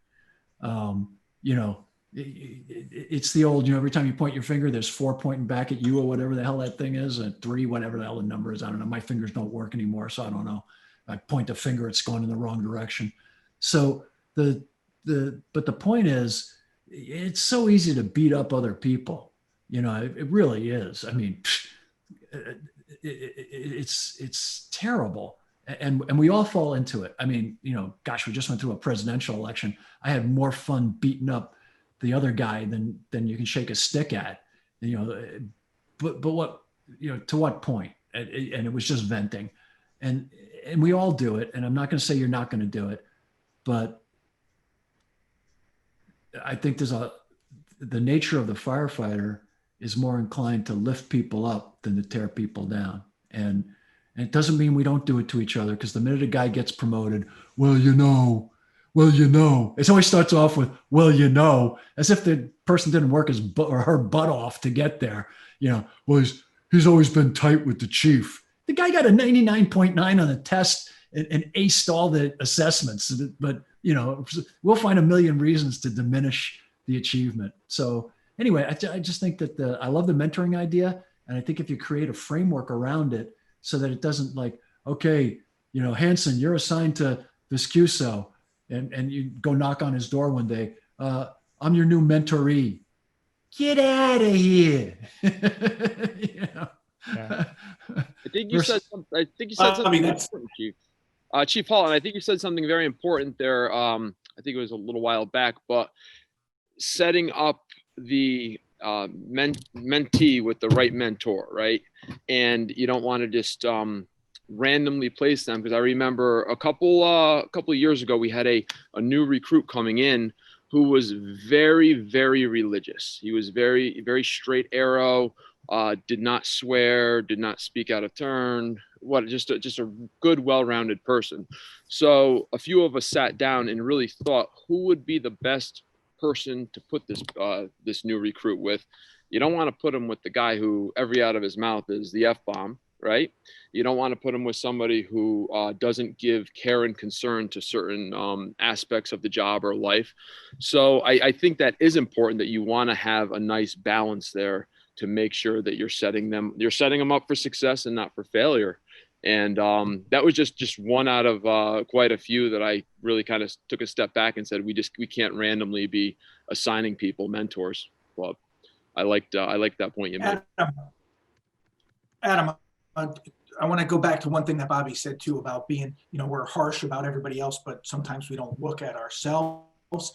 It's the old, every time you point your finger, there's 4 pointing back at you or whatever the hell that thing is, and 3, whatever the hell the number is. I don't know. My fingers don't work anymore, so I don't know. I point a finger, it's going in the wrong direction. So but the point is, it's so easy to beat up other people. It really is. I mean, it's terrible. And we all fall into it. I mean, gosh, we just went through a presidential election. I had more fun beating up the other guy than you can shake a stick at, but what, to what point? And it was just venting, and we all do it. And I'm not going to say you're not going to do it, but I think the nature of the firefighter is more inclined to lift people up than to tear people down. And it doesn't mean we don't do it to each other, because the minute a guy gets promoted, well, it always starts off with, as if the person didn't work his butt or her butt off to get there. Well, he's always been tight with the chief. The guy got a 99.9 on the test and aced all the assessments. But, we'll find a million reasons to diminish the achievement. So anyway, I just think that I love the mentoring idea. And I think if you create a framework around it so that it doesn't like, okay, Hansen, you're assigned to Viscuso, and you go knock on his door one day. I'm your new mentoree. Get out of here. Yeah. I think you said something important, Chief. Chief Hall, and I think you said something very important there. I think it was a little while back, but setting up the mentee with the right mentor, right? And you don't want to just randomly place them, because I remember a couple of years ago we had a new recruit coming in who was very, very religious. He was very, very straight arrow, did not swear, did not speak out of turn. Just a good, well-rounded person. So a few of us sat down and really thought, who would be the best person to put this new recruit with? You don't want to put him with the guy who every out of his mouth is the F-bomb, right? You don't want to put him with somebody who doesn't give care and concern to certain aspects of the job or life. So I think that is important, that you want to have a nice balance there to make sure that you're setting them up for success and not for failure. And that was just one out of quite a few that I really kind of took a step back and said, we can't randomly be assigning people mentors. Well, I liked that point you made. Adam, I want to go back to one thing that Bobby said too about being, we're harsh about everybody else, but sometimes we don't look at ourselves.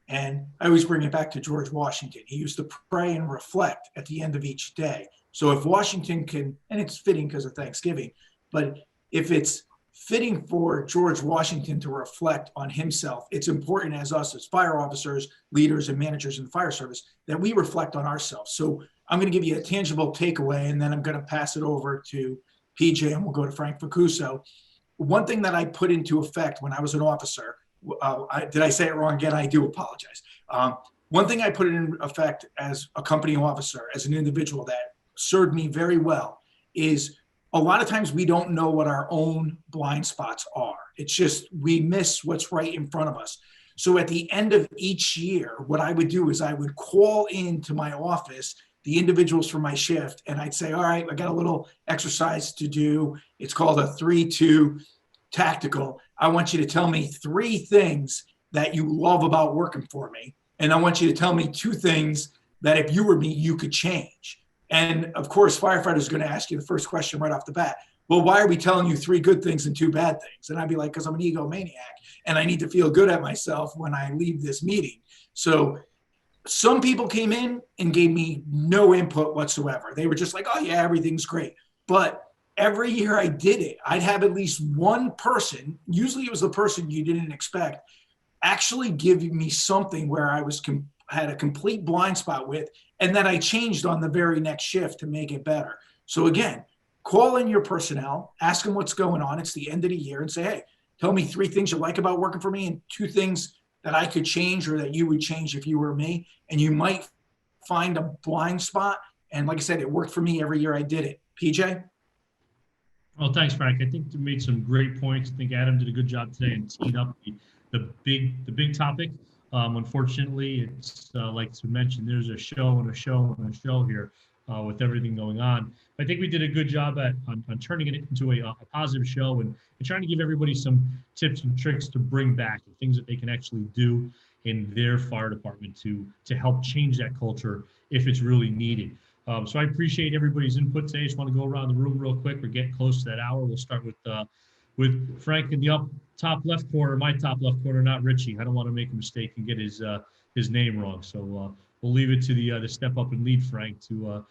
And I always bring it back to George Washington. He used to pray and reflect at the end of each day. So if Washington can, and it's fitting because of Thanksgiving, but if it's fitting for George Washington to reflect on himself, it's important as us as fire officers, leaders, and managers in the fire service that we reflect on ourselves. So I'm going to give you a tangible takeaway, and then I'm going to pass it over to PJ, and we'll go to Frank Viscuso. One thing that I put into effect when I was an officer, did I say it wrong again? I do apologize. One thing I put in effect as a company officer, as an individual, that served me very well is a lot of times we don't know what our own blind spots are. It's just we miss what's right in front of us. So at the end of each year, what I would do is I would call into my office the individuals for my shift, and I'd say, all right, I got a little exercise to do. It's called a 3-2 tactical. I want you to tell me 3 things that you love about working for me. And I want you to tell me 2 things that if you were me, you could change. And of course, firefighter is going to ask you the first question right off the bat. Well, why are we telling you 3 good things and 2 bad things? And I'd be like, because I'm an egomaniac and I need to feel good at myself when I leave this meeting. So some people came in and gave me no input whatsoever. They were just like, oh yeah, everything's great. But every year I did it, I'd have at least one person, usually it was the person you didn't expect, actually give me something where I had a complete blind spot with, and then I changed on the very next shift to make it better. So again, call in your personnel, ask them what's going on. It's the end of the year, and say, hey, tell me 3 things you like about working for me and 2 things that I could change or that you would change if you were me. And you might find a blind spot. And like I said, it worked for me every year I did it. PJ? Well, thanks, Frank. I think you made some great points. I think Adam did a good job today and teed up the big topic. Unfortunately, it's like to mention, there's a show and a show and a show here with everything going on. I think we did a good job on turning it into a positive show and trying to give everybody some tips and tricks to bring back and things that they can actually do in their fire department to help change that culture if it's really needed. So I appreciate everybody's input today. I just want to go around the room real quick. We're getting close to that hour. We'll start with Frank in the top left corner, my top left corner, not Richie. I don't want to make a mistake and get his name wrong. So we'll leave it to the step up and lead Frank to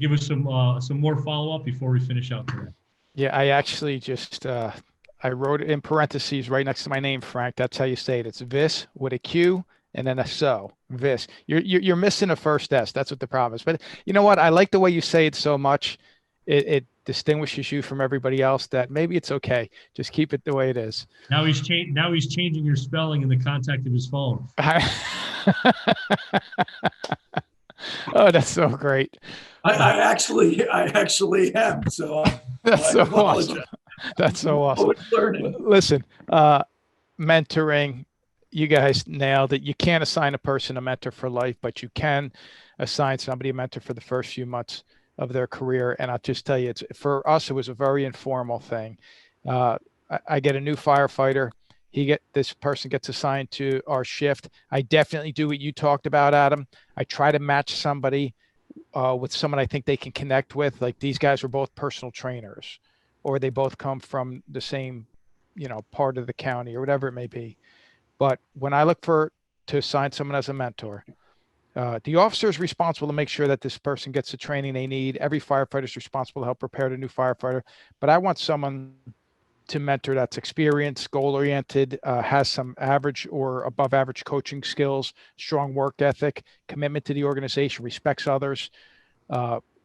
give us some more follow up before we finish out today. Yeah, I actually just I wrote it in parentheses right next to my name, Frank. That's how you say it. It's Vis with a Q and then a so. Vis. You're missing a first S. That's what the problem is. But you know what? I like the way you say it so much. It distinguishes you from everybody else. That maybe it's okay. Just keep it the way it is. Now he's changing your spelling in the contact of his phone. Oh, that's so great. I actually am. So that's so awesome. That's so awesome. Listen, mentoring, you guys nailed it. You can't assign a person a mentor for life, but you can assign somebody a mentor for the first few months of their career. And I'll just tell you, for us, it was a very informal thing. I get a new firefighter. This person gets assigned to our shift. I definitely do what you talked about, Adam. I try to match somebody with someone I think they can connect with. Like these guys were both personal trainers, or they both come from the same, part of the county or whatever it may be. But when I look to assign someone as a mentor, the officer is responsible to make sure that this person gets the training they need. Every firefighter is responsible to help prepare the new firefighter. But I want someone to mentor that's experienced, goal-oriented, has some average or above average coaching skills, strong work ethic, commitment to the organization, respects others,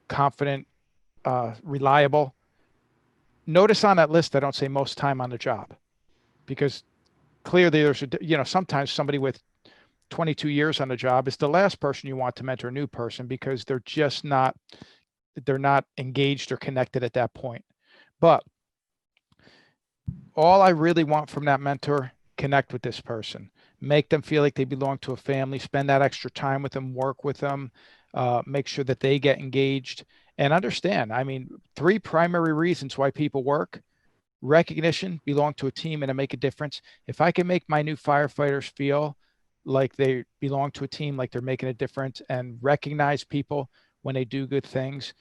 confident, reliable. Notice on that list, I don't say most time on the job, because clearly there's sometimes somebody with 22 years on the job is the last person you want to mentor a new person, because they're not engaged or connected at that point. But all I really want from that mentor, connect with this person, make them feel like they belong to a family, spend that extra time with them, work with them, make sure that they get engaged and understand. 3 primary reasons why people work: recognition, belong to a team, and to make a difference. If I can make my new firefighters feel like they belong to a team, like they're making a difference, and recognize people when they do good things,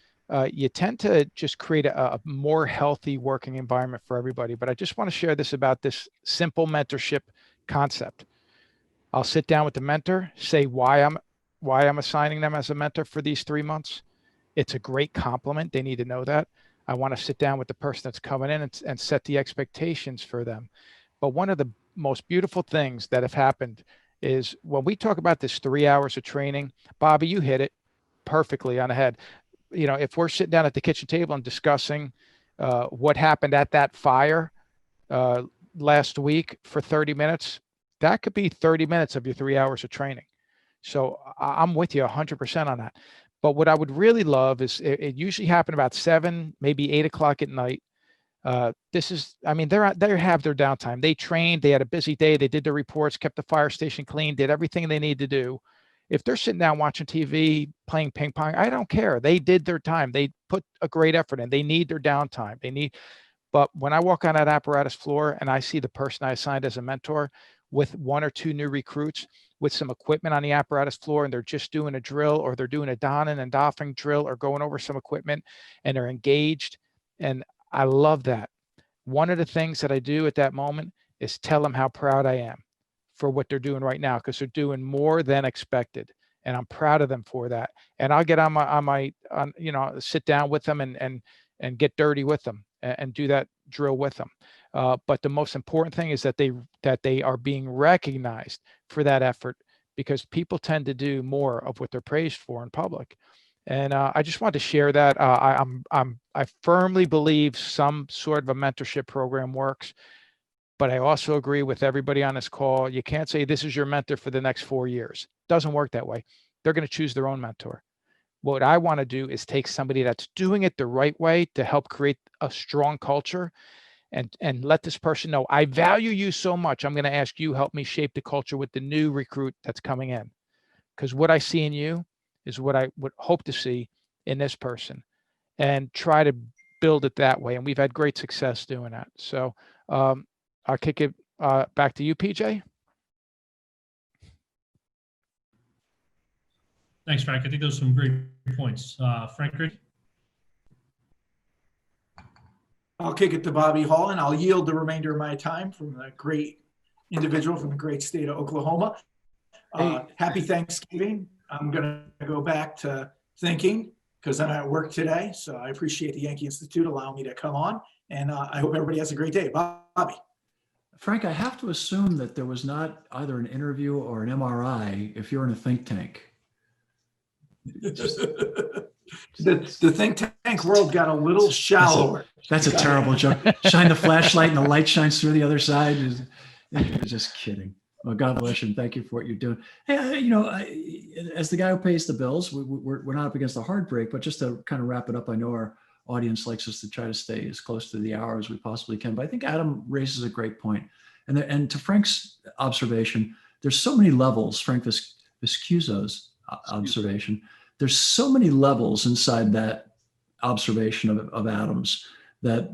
you tend to just create a more healthy working environment for everybody. But I just want to share this about this simple mentorship concept. I'll sit down with the mentor, say why I'm assigning them as a mentor for these 3 months. It's a great compliment. They need to know that. I want to sit down with the person that's coming in and set the expectations for them. But one of the most beautiful things that have happened is when we talk about this 3 hours of training, Bobby, you hit it perfectly on the head. If we're sitting down at the kitchen table and discussing what happened at that fire last week for 30 minutes, that could be 30 minutes of your 3 hours of training. So I'm with you 100% on that. But what I would really love is it usually happen about 7, maybe 8 o'clock at night. They have their downtime. They trained, they had a busy day, they did their reports, kept the fire station clean, did everything they need to do. If they're sitting down watching TV, playing ping pong, I don't care. They did their time. They put a great effort in. They need their downtime. But when I walk on that apparatus floor and I see the person I assigned as a mentor with 1 or 2 new recruits, with some equipment on the apparatus floor and they're just doing a drill, or they're doing a donning and doffing drill, or going over some equipment, and they're engaged. And I love that. One of the things that I do at that moment is tell them how proud I am for what they're doing right now, because they're doing more than expected. And I'm proud of them for that. And I'll get sit down with them and get dirty with them and do that drill with them. But the most important thing is that they are being recognized for that effort, because people tend to do more of what they're praised for in public. And I just wanted to share that. I firmly believe some sort of a mentorship program works, but I also agree with everybody on this call. You can't say this is your mentor for the next 4 years. It doesn't work that way. They're going to choose their own mentor. What I want to do is take somebody that's doing it the right way to help create a strong culture, and let this person know, I value you so much. I'm going to ask you help me shape the culture with the new recruit that's coming in, because what I see in you is what I would hope to see in this person, and try to build it that way. And we've had great success doing that. So I'll kick it back to you, PJ. Thanks, Frank. I think those are some great points. Frank Ricci? I'll kick it to Bobby Hall, and I'll yield the remainder of my time from the great individual from the great state of Oklahoma. Happy Thanksgiving. I'm going to go back to thinking, because I'm at work today. So I appreciate the Yankee Institute allowing me to come on. And I hope everybody has a great day. Bobby. Frank, I have to assume that there was not either an interview or an MRI if you're in a think tank. The think tank world got a little shallower. That's a terrible joke. Shine the flashlight and the light shines through the other side. Just kidding. Well, God bless you, and thank you for what you're doing. Hey, as the guy who pays the bills, we're not up against a hard break, but just to kind of wrap it up, I know our audience likes us to try to stay as close to the hour as we possibly can, but I think Adam raises a great point. And to Frank's observation, there's so many levels, Frank Viscuso's observation, there's so many levels inside that observation of Adam's, that,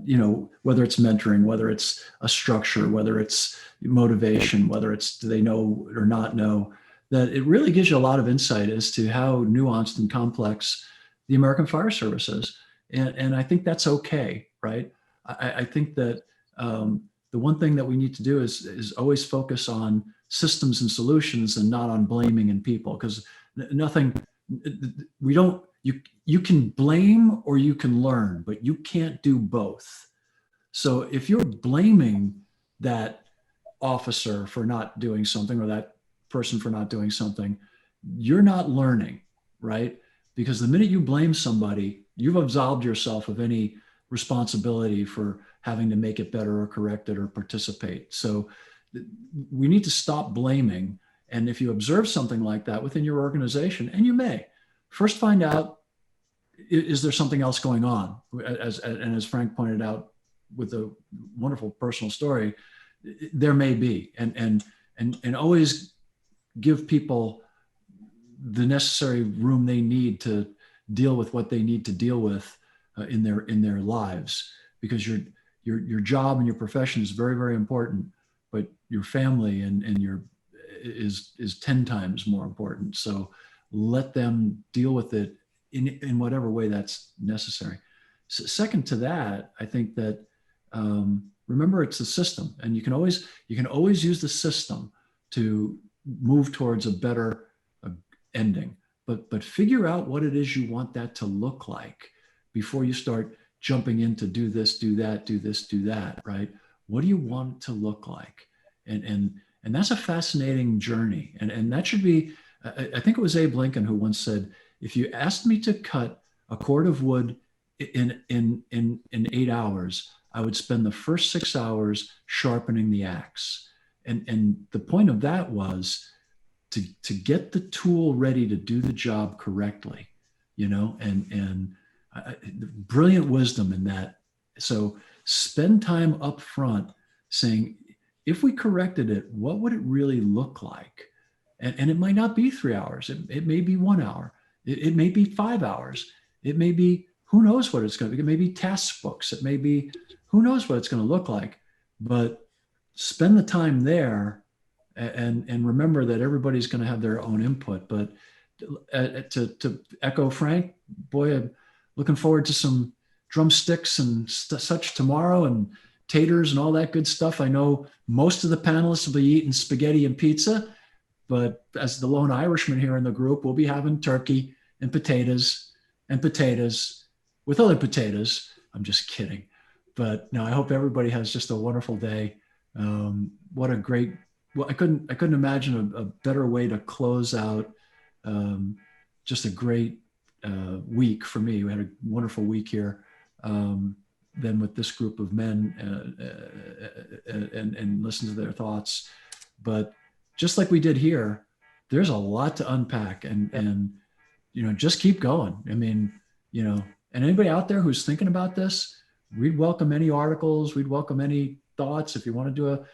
whether it's mentoring, whether it's a structure, whether it's motivation, whether it's do they know or not know, that it really gives you a lot of insight as to how nuanced and complex the American Fire Service is. And I think that's okay, right? I think that the one thing that we need to do is always focus on systems and solutions and not on blaming and people, because you can blame or you can learn, but you can't do both. So if you're blaming that officer for not doing something or that person for not doing something, you're not learning, right? Because the minute you blame somebody, you've absolved yourself of any responsibility for having to make it better or correct it or participate. So we need to stop blaming. And if you observe something like that within your organization, and you may, first find out, is there something else going on? As Frank pointed out with a wonderful personal story, there may be, and always give people the necessary room they need to deal with what they need to deal with in their lives, because your job and your profession is very, very important, but your family and your is 10 times more important. So let them deal with it in whatever way that's necessary. Second to that, I think that remember, it's a system, and you can always use the system to move towards a better ending. But figure out what it is you want that to look like before you start jumping into do this, do that, do this, do that, right? What do you want it to look like? And that's a fascinating journey. And that should be, I think it was Abe Lincoln who once said, if you asked me to cut a cord of wood in 8 hours, I would spend the first 6 hours sharpening the axe. And the point of that was to get the tool ready to do the job correctly, and brilliant wisdom in that. So spend time up front saying, if we corrected it, what would it really look like? And it might not be 3 hours. It may be 1 hour. It may be 5 hours. It may be, who knows what it's going to be. It may be task books. It may be, who knows what it's going to look like. But spend the time there and remember that everybody's going to have their own input. But to echo Frank, boy, I'm looking forward to some drumsticks and such tomorrow, and taters and all that good stuff. I know most of the panelists will be eating spaghetti and pizza, but as the lone Irishman here in the group, we'll be having turkey and potatoes with other potatoes. I'm just kidding. But no, I hope everybody has just a wonderful day. What a great, well, I couldn't imagine a better way to close out just a great week for me. We had a wonderful week here. Than with this group of men and listen to their thoughts. But just like we did here, there's a lot to unpack, and just keep going. I mean, and anybody out there who's thinking about this, we'd welcome any articles, we'd welcome any thoughts. If you want to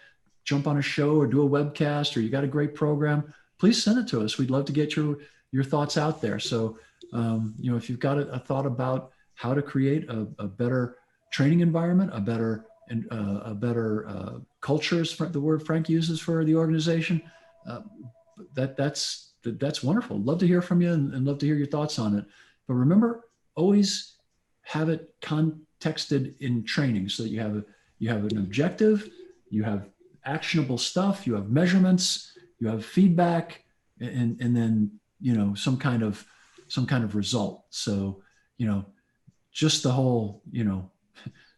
jump on a show or do a webcast, or you got a great program, please send it to us. We'd love to get your thoughts out there. So, if you've got a thought about how to create a better training environment, a better culture is the word Frank uses for the organization. That's wonderful. Love to hear from you and love to hear your thoughts on it. But remember, always have it contexted in training so that you have an objective, you have actionable stuff, you have measurements, you have feedback, and then some kind of result. So just the whole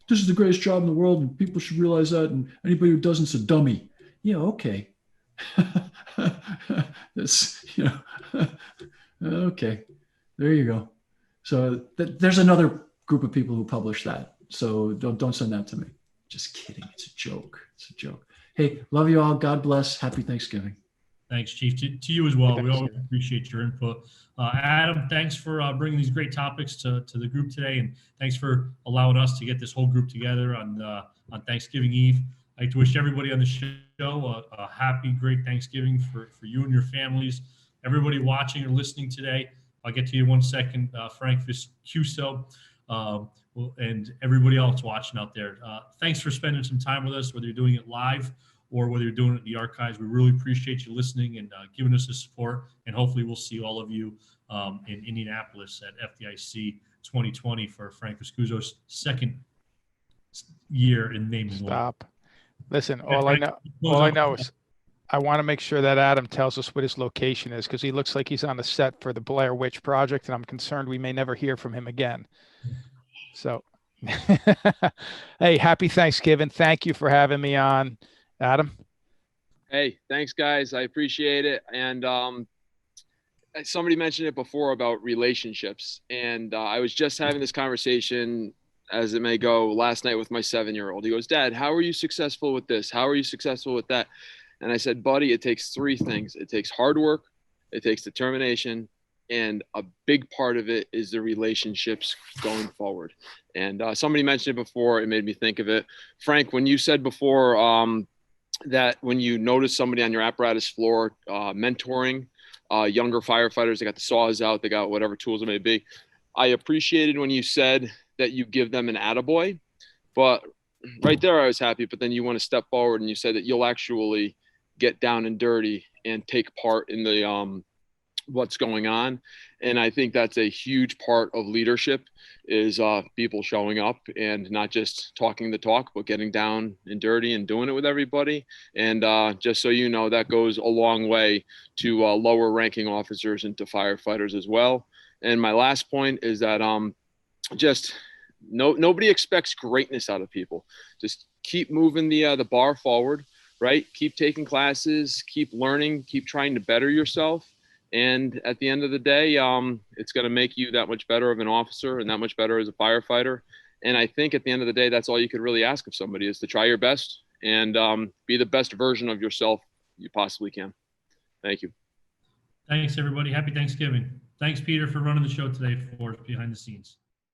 this is the greatest job in the world and people should realize that, and anybody who doesn't is a dummy. Okay. That's, okay, there you go. So there's another group of people who publish that. So don't send that to me. Just kidding. It's a joke. Hey, love you all. God bless. Happy Thanksgiving. Thanks, Chief. To you as well. We always appreciate your input. Adam, thanks for bringing these great topics to the group today, and thanks for allowing us to get this whole group together on Thanksgiving Eve. I'd like to wish everybody on the show a happy, great Thanksgiving for you and your families. Everybody watching or listening today, I'll get to you in 1 second. Frank Viscuso, and everybody else watching out there. Thanks for spending some time with us, whether you're doing it live or whether you're doing it in the archives. We really appreciate you listening and giving us the support. And hopefully we'll see all of you in Indianapolis at FDIC 2020 for Frank Scuzzo's second year in naming. Stop. Listen, all I know is I want to make sure that Adam tells us what his location is, because he looks like he's on the set for the Blair Witch Project, and I'm concerned we may never hear from him again. So, hey, happy Thanksgiving. Thank you for having me on, Adam. Hey, thanks, guys. I appreciate it. And somebody mentioned it before about relationships. And I was just having this conversation, as it may go, last night with my 7-year-old. He goes, Dad, how are you successful with this? How are you successful with that? And I said, buddy, it takes 3 things. It takes hard work, it takes determination, and a big part of it is the relationships going forward. And somebody mentioned it before. It made me think of it. Frank, when you said before that when you notice somebody on your apparatus floor mentoring younger firefighters, they got the saws out, they got whatever tools it may be. I appreciated when you said that you give them an attaboy, but right there I was happy. But then you want to step forward and you said that you'll actually get down and dirty and take part in the what's going on. And I think that's a huge part of leadership is people showing up and not just talking the talk, but getting down and dirty and doing it with everybody. And just so you know, that goes a long way to lower ranking officers and to firefighters as well. And my last point is that nobody expects greatness out of people. Just keep moving the bar forward, right? Keep taking classes, keep learning, keep trying to better yourself. And at the end of the day, it's going to make you that much better of an officer and that much better as a firefighter. And I think at the end of the day, that's all you could really ask of somebody is to try your best and be the best version of yourself you possibly can. Thank you. Thanks, everybody. Happy Thanksgiving. Thanks, Peter, for running the show today for us behind the scenes.